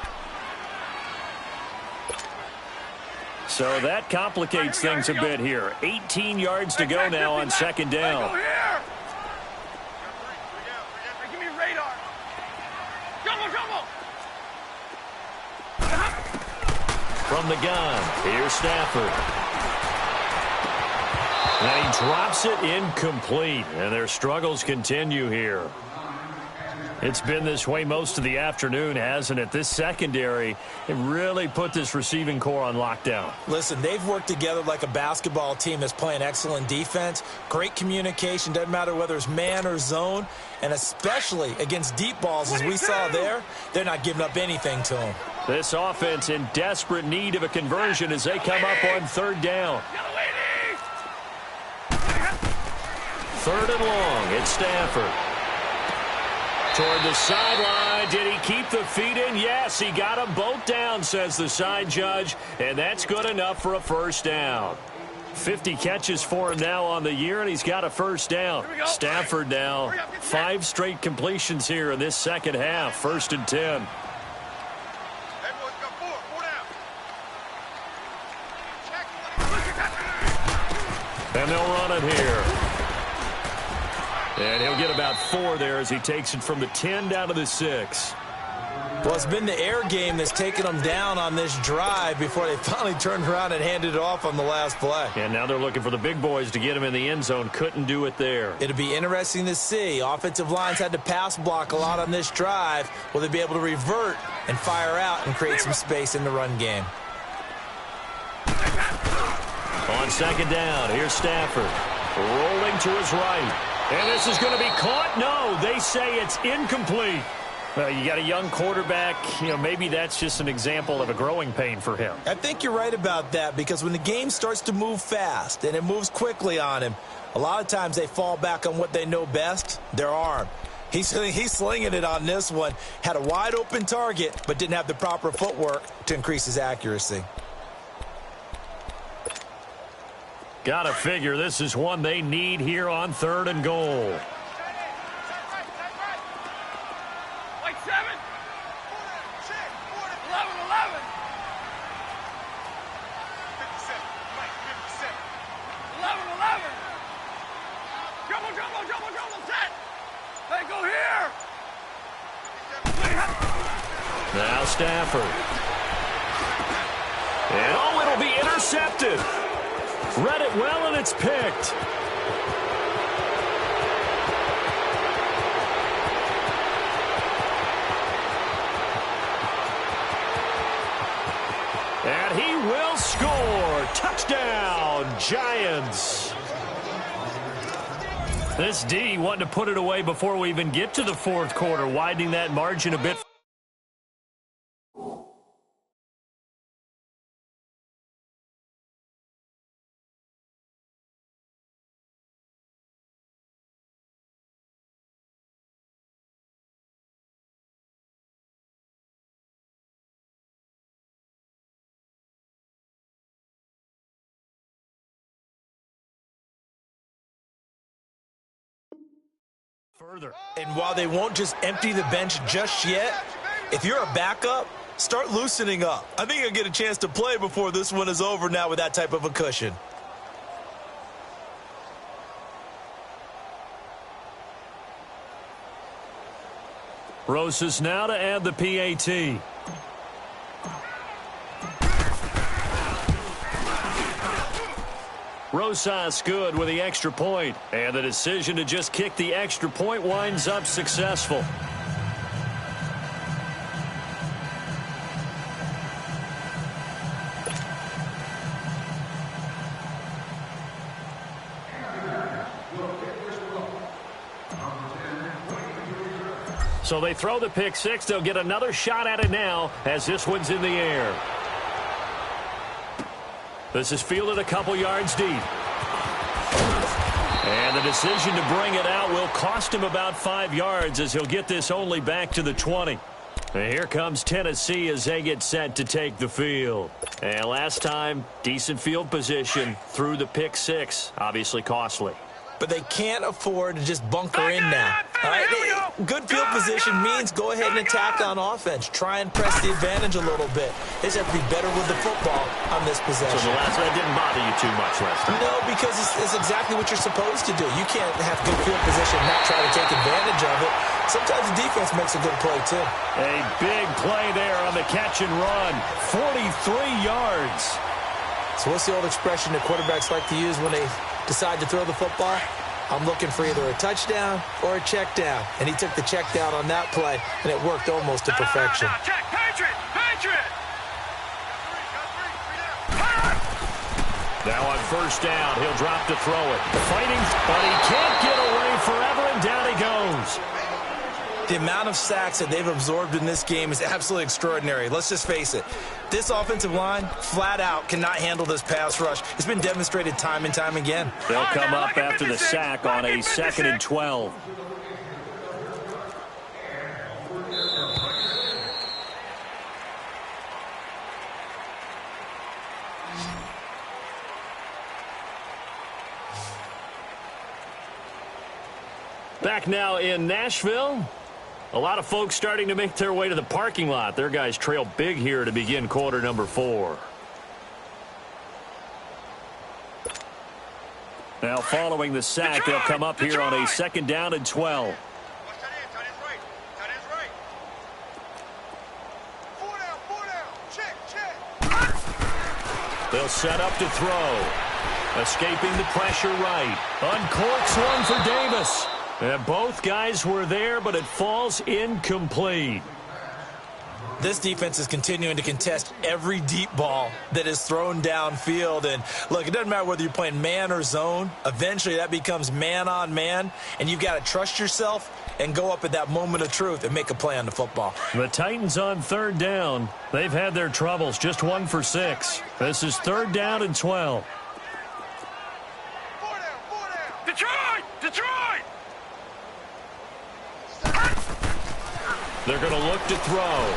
So that complicates things a bit here. 18 yards to go now on 2nd down. Give me radar. Jumbo. From the gun, here's Stafford. And he drops it incomplete, and their struggles continue here. It's been this way most of the afternoon, hasn't it? This secondary, it really put this receiving core on lockdown. Listen, they've worked together like a basketball team that's playing excellent defense. Great communication, doesn't matter whether it's man or zone. And especially against deep balls, as we saw there, they're not giving up anything to them. This offense in desperate need of a conversion as they come up on 3rd down. 3rd and long, it's Stafford. Toward the sideline. Did he keep the feet in? Yes, he got them both down, says the side judge, and that's good enough for a first down. 50 catches for him now on the year, and he's got a first down. Stafford now, 5 straight completions here in this second half. 1st and 10. And they'll run it here. And he'll get about 4 there as he takes it from the 10 down to the 6. Well, it's been the air game that's taken them down on this drive before they finally turned around and handed it off on the last play. And now they're looking for the big boys to get him in the end zone. Couldn't do it there. It'll be interesting to see. Offensive lines had to pass block a lot on this drive. Will they be able to revert and fire out and create some space in the run game? On 2nd down, here's Stafford. Rolling to his right. And this is going to be caught. No, they say it's incomplete. Well, you got a young quarterback. You know, maybe that's just an example of a growing pain for him. I think you're right about that, because when the game starts to move fast and it moves quickly on him, a lot of times they fall back on what they know best, their arm. He's slinging it on this one. Had a wide open target, but didn't have the proper footwork to increase his accuracy. Gotta figure this is one they need here on 3rd and goal. Like 7. 11, 11. 11, 11. Jumble, set. Hey, go here. Now Stafford. And oh, it'll be intercepted. Read it well, and it's picked. And he will score. Touchdown, Giants. This D wanting to put it away before we even get to the 4th quarter, widening that margin a bit. Further. And while they won't just empty the bench just yet, if you're a backup, start loosening up. I think you'll get a chance to play before this one is over now with that type of a cushion. Rosas now to add the PAT. Rosas good with the extra point, and the decision to just kick the extra point winds up successful. So they throw the pick 6. They'll get another shot at it now as this one's in the air. This is fielded a couple yards deep. And the decision to bring it out will cost him about 5 yards as he'll get this only back to the 20. And here comes Tennessee as they get set to take the field. And last time, decent field position through the pick 6. Obviously costly. But they can't afford to just bunker in now. All right? Good field position means go ahead and attack on offense. Try and press the advantage a little bit. They just have to be better with the football on this possession. So the last one didn't bother you too much last time? No, because it's exactly what you're supposed to do. You can't have good field position and not try to take advantage of it. Sometimes the defense makes a good play, too. A big play there on the catch and run. 43 yards. So what's the old expression that quarterbacks like to use when they decide to throw the football? I'm looking for either a touchdown or a check down. And he took the check down on that play, and it worked almost to perfection. Check, Patriot! Now on 1st down, he'll drop to throw it. Fighting, but he can't get away forever, and down he goes. The amount of sacks that they've absorbed in this game is absolutely extraordinary. Let's just face it. This offensive line, flat out, cannot handle this pass rush. It's been demonstrated time and time again. They'll come up after the sack on a 2nd and 12. back now in Nashville. A lot of folks starting to make their way to the parking lot. Their guys trail big here to begin quarter number 4. Now following the sack, they'll come up here on a 2nd down and 12. They'll set up to throw. Escaping the pressure right. Uncorks one for Davis. And both guys were there, but it falls incomplete. This defense is continuing to contest every deep ball that is thrown downfield. And, look, it doesn't matter whether you're playing man or zone. Eventually that becomes man on man, and you've got to trust yourself and go up at that moment of truth and make a play on the football. The Titans on 3rd down. They've had their troubles, just 1 for 6. This is 3rd down and 12. Detroit! Detroit! They're going to look to throw.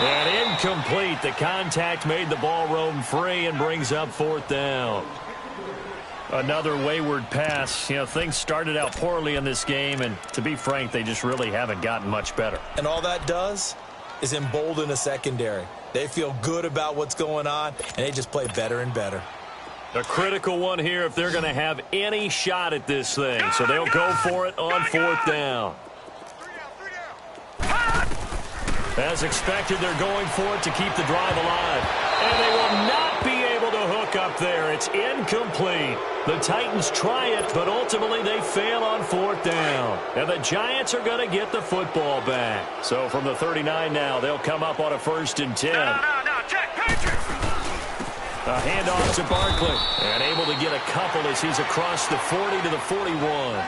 And incomplete. The contact made the ball roam free and brings up 4th down. Another wayward pass. You know, things started out poorly in this game, and to be frank, they just really haven't gotten much better. And all that does is embolden a secondary. They feel good about what's going on, and they just play better and better. A critical one here if they're going to have any shot at this thing. So they'll go for it on 4th down. As expected, they're going for it to keep the drive alive. And they will not be able to hook up there. It's incomplete. The Titans try it, but ultimately they fail on 4th down. And the Giants are going to get the football back. So from the 39 now, they'll come up on a 1st and 10. No, check, Patrick! A handoff to Barkley. And able to get a couple as he's across the 40 to the 41.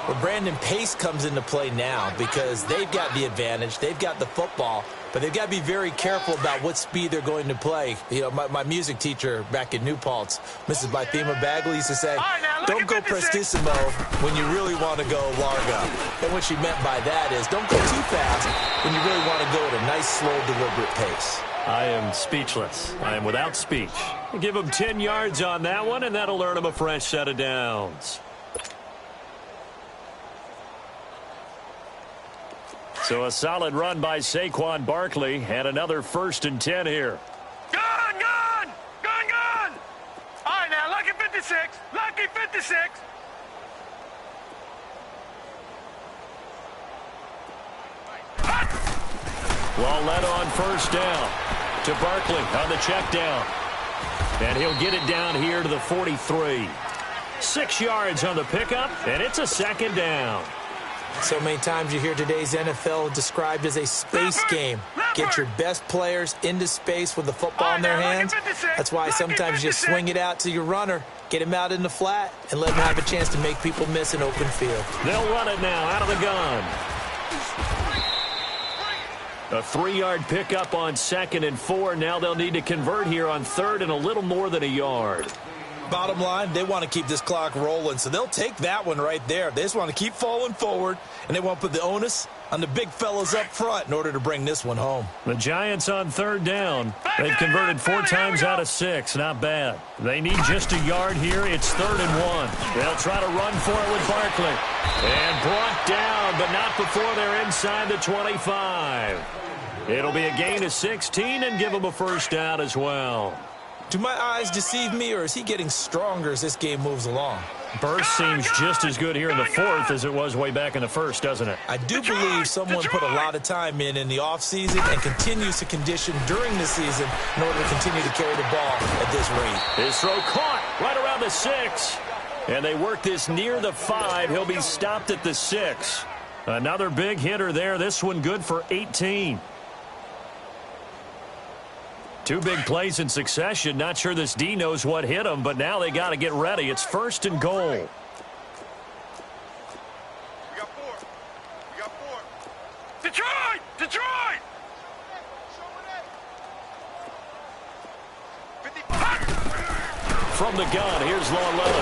Well, Brandon, pace comes into play now because they've got the advantage. They've got the football, but they've got to be very careful about what speed they're going to play. You know, my music teacher back in New Paltz, Mrs. Bythema Bagley, used to say, don't go prestissimo when you really want to go largo. And what she meant by that is don't go too fast when you really want to go at a nice, slow, deliberate pace. I am speechless. I am without speech. Give him 10 yards on that one, and that'll earn him a fresh set of downs. So a solid run by Saquon Barkley and another 1st and 10 here. Gone! All right, now, lucky 56. Lucky 56. Well led on 1st down to Barkley on the check down. And he'll get it down here to the 43. 6 yards on the pickup, and it's a 2nd down. So many times you hear today's NFL described as a space game. Get your best players into space with the football in their hands. That's why sometimes you swing it out to your runner, get him out in the flat, and let him have a chance to make people miss an open field. They'll run it now out of the gun. A 3-yard pickup on 2nd and 4. Now they'll need to convert here on 3rd and a little more than a yard. Bottom line, they want to keep this clock rolling, so they'll take that one right there. They just want to keep falling forward, and they want to put the onus on the big fellas up front in order to bring this one home. The Giants on 3rd down. They've converted 4 times out of 6. Not bad. They need just a yard here. It's 3rd and 1. They'll try to run for it with Barkley. And brought down, but not before they're inside the 25. It'll be a gain of 16 and give them a 1st down as well. Do my eyes deceive me, or is he getting stronger as this game moves along? Burst seems just as good here in the 4th as it was way back in the 1st, doesn't it? I do believe someone put a lot of time in the offseason and continues to condition during the season in order to continue to carry the ball at this rate. His throw caught right around the 6. And they work this near the 5. He'll be stopped at the 6. Another big hitter there. This one good for 18. 2 big plays in succession. Not sure this D knows what hit him, but now they got to get ready. It's 1st and goal. We got 4. Detroit! From the gun, here's Lawler.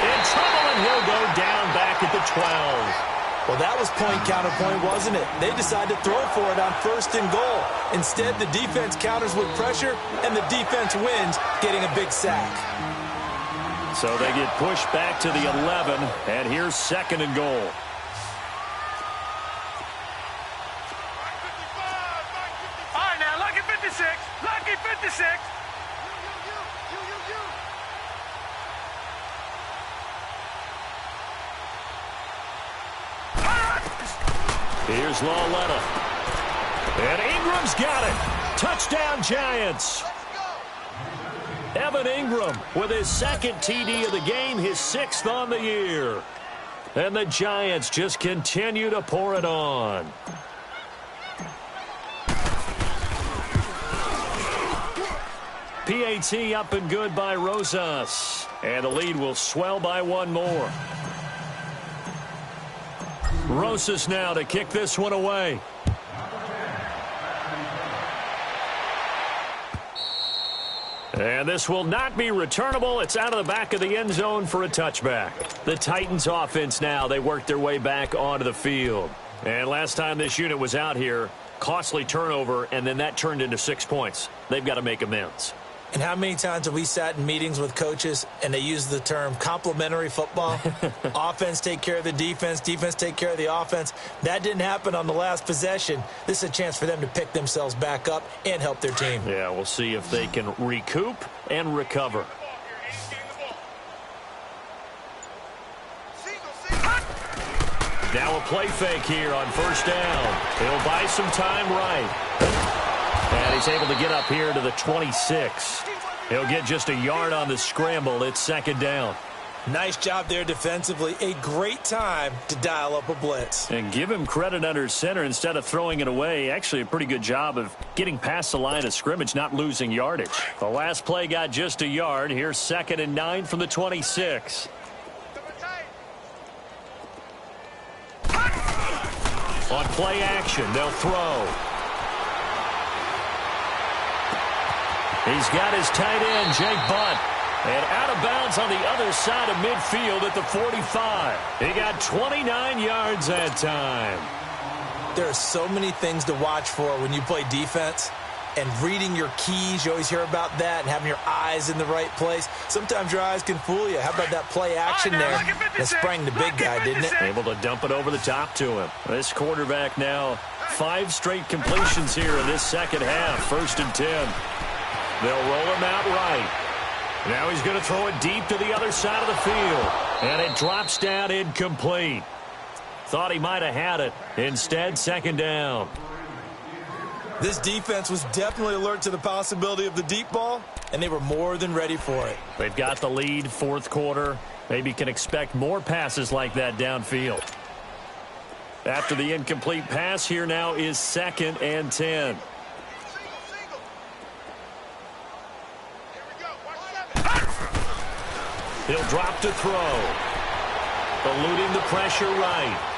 In trouble, and he'll go down back at the 12. Well, that was point counterpoint, wasn't it? They decided to throw for it on 1st and goal. Instead, the defense counters with pressure, and the defense wins, getting a big sack. So they get pushed back to the 11, and here's 2nd and goal. All right, now, lucky 56. Lucky 56. Here's Lawletta. And Ingram's got it. Touchdown, Giants. Evan Ingram with his 2nd TD of the game, his 6th on the year. And the Giants just continue to pour it on. PAT up and good by Rosas. And the lead will swell by 1 more. Rosas now to kick this one away. And this will not be returnable. It's out of the back of the end zone for a touchback. The Titans offense now, they work their way back onto the field. And last time this unit was out here, costly turnover, and then that turned into 6 points. They've got to make amends. And how many times have we sat in meetings with coaches and they use the term complementary football? Offense take care of the defense, defense take care of the offense. That didn't happen on the last possession. This is a chance for them to pick themselves back up and help their team. Yeah, we'll see if they can recoup and recover. Now a play fake here on 1st down. He'll buy some time right. And he's able to get up here to the 26. He'll get just a yard on the scramble. It's 2nd down. Nice job there defensively. A great time to dial up a blitz. And give him credit under center instead of throwing it away. Actually, a pretty good job of getting past the line of scrimmage, not losing yardage. The last play got just a yard. Here's 2nd and 9 from the 26. On play action, they'll throw. He's got his tight end, Jake Butt. And out of bounds on the other side of midfield at the 45. He got 29 yards that time. There are so many things to watch for when you play defense. And reading your keys, you always hear about that, and having your eyes in the right place. Sometimes your eyes can fool you. How about that play action there? That sprang the big guy, didn't it? Able to dump it over the top to him. This quarterback now, 5 straight completions here in this 2nd half. 1st and 10. They'll roll him out right. Now he's going to throw it deep to the other side of the field. And it drops down incomplete. Thought he might have had it. Instead, 2nd down. This defense was definitely alert to the possibility of the deep ball, and they were more than ready for it. They've got the lead, 4th quarter. Maybe can expect more passes like that downfield. After the incomplete pass, here now is 2nd and 10. He'll drop to throw. Eluding the pressure right.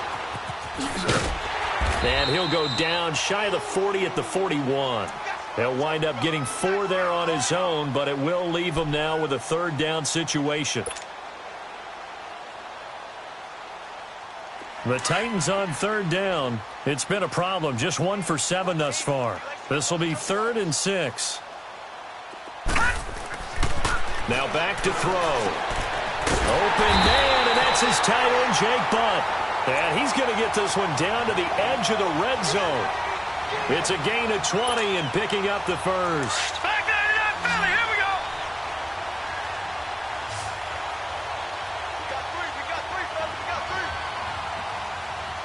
And he'll go down shy of the 40 at the 41. He'll wind up getting 4 there on his own, but it will leave him now with a 3rd down situation. The Titans on 3rd down. It's been a problem. Just 1 for 7 thus far. This will be 3rd and 6. Now back to throw. Open man, and that's his tight end, Jake Butt. And he's going to get this one down to the edge of the red zone. It's a gain of 20 and picking up the 1st. Back there to that Philly. Here we go. We got 3, fellas. We got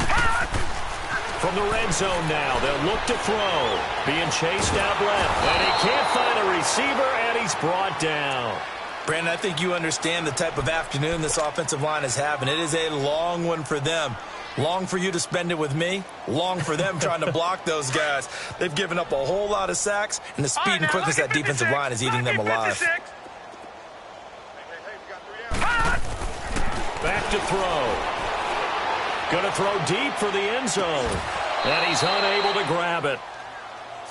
3. From the red zone now, they'll look to throw. Being chased out left. And he can't find a receiver, and he's brought down. Brandon, I think you understand the type of afternoon this offensive line is having. It is a long one for them. Long for you to spend it with me. Long for them trying to block those guys. They've given up a whole lot of sacks, and the speed and quickness of that defensive line is eating them alive. Back to throw. Going to throw deep for the end zone. And he's unable to grab it.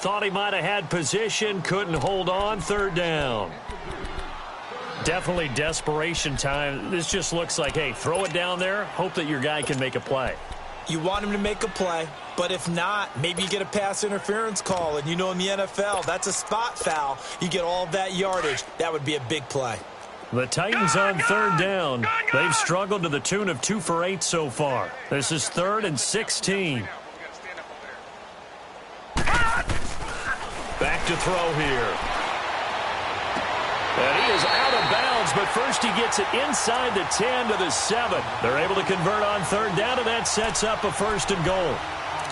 Thought he might have had position, couldn't hold on. 3rd down. Definitely desperation time. This just looks like, hey, throw it down there, hope that your guy can make a play. You want him to make a play, but if not, maybe you get a pass interference call, and you know in the NFL, that's a spot foul. You get all that yardage. That would be a big play. The Titans on third down. They've struggled to the tune of 2 for 8 so far. This is 3rd and 16. Back to throw here. And he is out of bounds, but first he gets it inside the 10 to the 7. They're able to convert on third down, and that sets up a 1st and goal.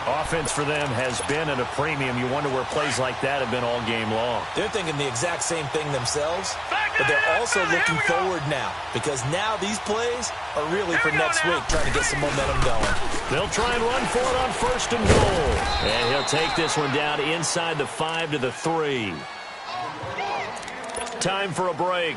Offense for them has been at a premium. You wonder where plays like that have been all game long. They're thinking the exact same thing themselves, but they're also looking forward now because now these plays are really for next week, trying to get some momentum going. They'll try and run for it on 1st and goal. And he'll take this one down inside the 5 to the 3. Time for a break.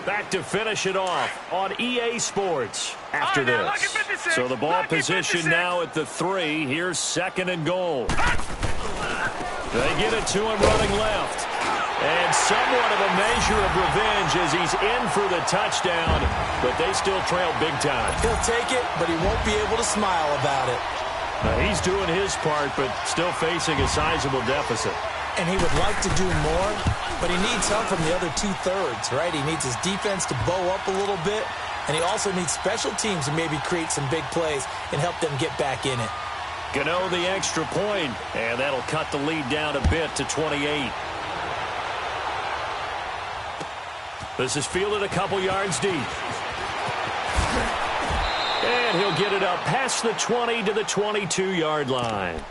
Back to finish it off on EA Sports after this. So the ball position now at the 3. Here's 2nd and goal. They get it to him running left. And somewhat of a measure of revenge as he's in for the touchdown, but they still trail big time. He'll take it, but he won't be able to smile about it. He's doing his part, but still facing a sizable deficit. And he would like to do more, but he needs help from the other 2/3, right? He needs his defense to bow up a little bit, and he also needs special teams to maybe create some big plays and help them get back in it. Gano the extra point, and that'll cut the lead down a bit to 28. This is fielded a couple yards deep. And he'll get it up past the 20 to the 22-yard line.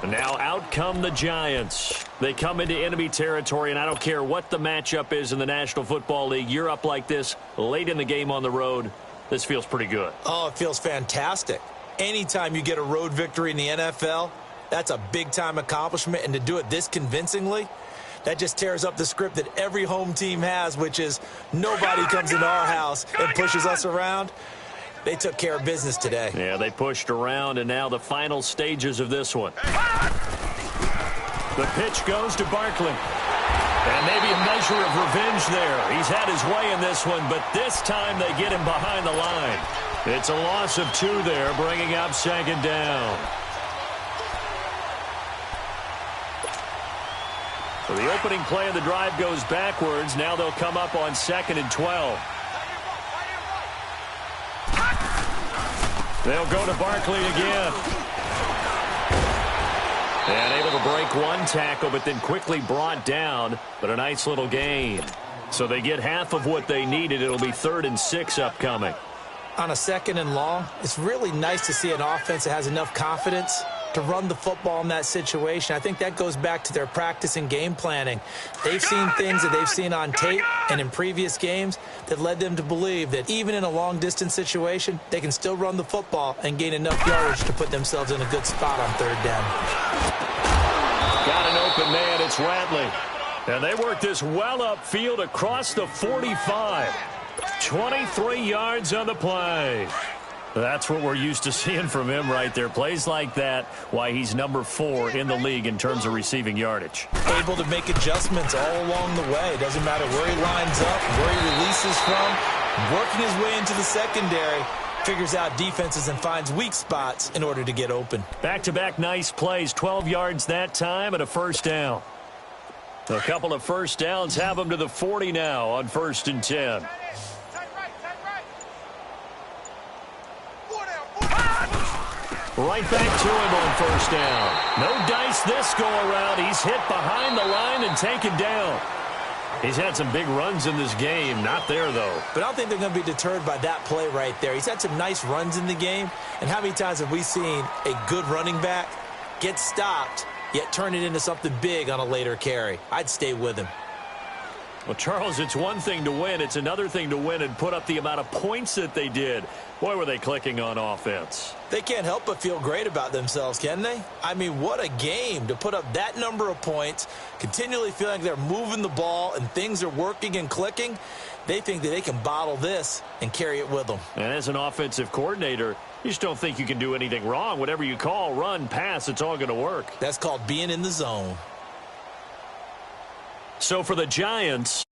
Now out come the Giants. They come into enemy territory, and I don't care what the matchup is in the National Football League. You're up like this late in the game on the road. This feels pretty good. Oh, it feels fantastic. Anytime you get a road victory in the NFL, that's a big-time accomplishment, and to do it this convincingly, that just tears up the script that every home team has, which is nobody comes into our house and pushes us around. They took care of business today. Yeah, they pushed around, and now the final stages of this one. The pitch goes to Barkley. And maybe a measure of revenge there. He's had his way in this one, but this time they get him behind the line. It's a loss of 2 there, bringing up 2nd down. So the opening play of the drive goes backwards. Now they'll come up on 2nd and 12. They'll go to Barkley again. And able to break one tackle, but then quickly brought down. But a nice little gain. So they get half of what they needed. It'll be 3rd and 6 upcoming. On a 2nd and long, it's really nice to see an offense that has enough confidence to run the football in that situation. I think that goes back to their practice and game planning. They've seen things that they've seen on tape and in previous games that led them to believe that even in a long-distance situation, they can still run the football and gain enough yardage to put themselves in a good spot on 3rd down. Got an open man. It's Ratley. And they work this well upfield across the 45. 23 yards on the play. That's what we're used to seeing from him right there. Plays like that, why he's number 4 in the league in terms of receiving yardage. Able to make adjustments all along the way. Doesn't matter where he lines up, where he releases from. Working his way into the secondary. Figures out defenses and finds weak spots in order to get open. Back-to-back nice plays. 12 yards that time and a 1st down. A couple of 1st downs have them to the 40 now on 1st and 10. Right back to him on 1st down. No dice this go-around. He's hit behind the line and taken down. He's had some big runs in this game. Not there, though. But I don't think they're going to be deterred by that play right there. He's had some nice runs in the game. And how many times have we seen a good running back get stopped, yet turn it into something big on a later carry? I'd stay with him. Well, Charles, it's one thing to win. It's another thing to win and put up the amount of points that they did. Boy, were they clicking on offense. They can't help but feel great about themselves, can they? I mean, what a game to put up that number of points, continually feeling like they're moving the ball and things are working and clicking. They think that they can bottle this and carry it with them. And as an offensive coordinator, you just don't think you can do anything wrong. Whatever you call, run, pass, it's all going to work. That's called being in the zone. So for the Giants,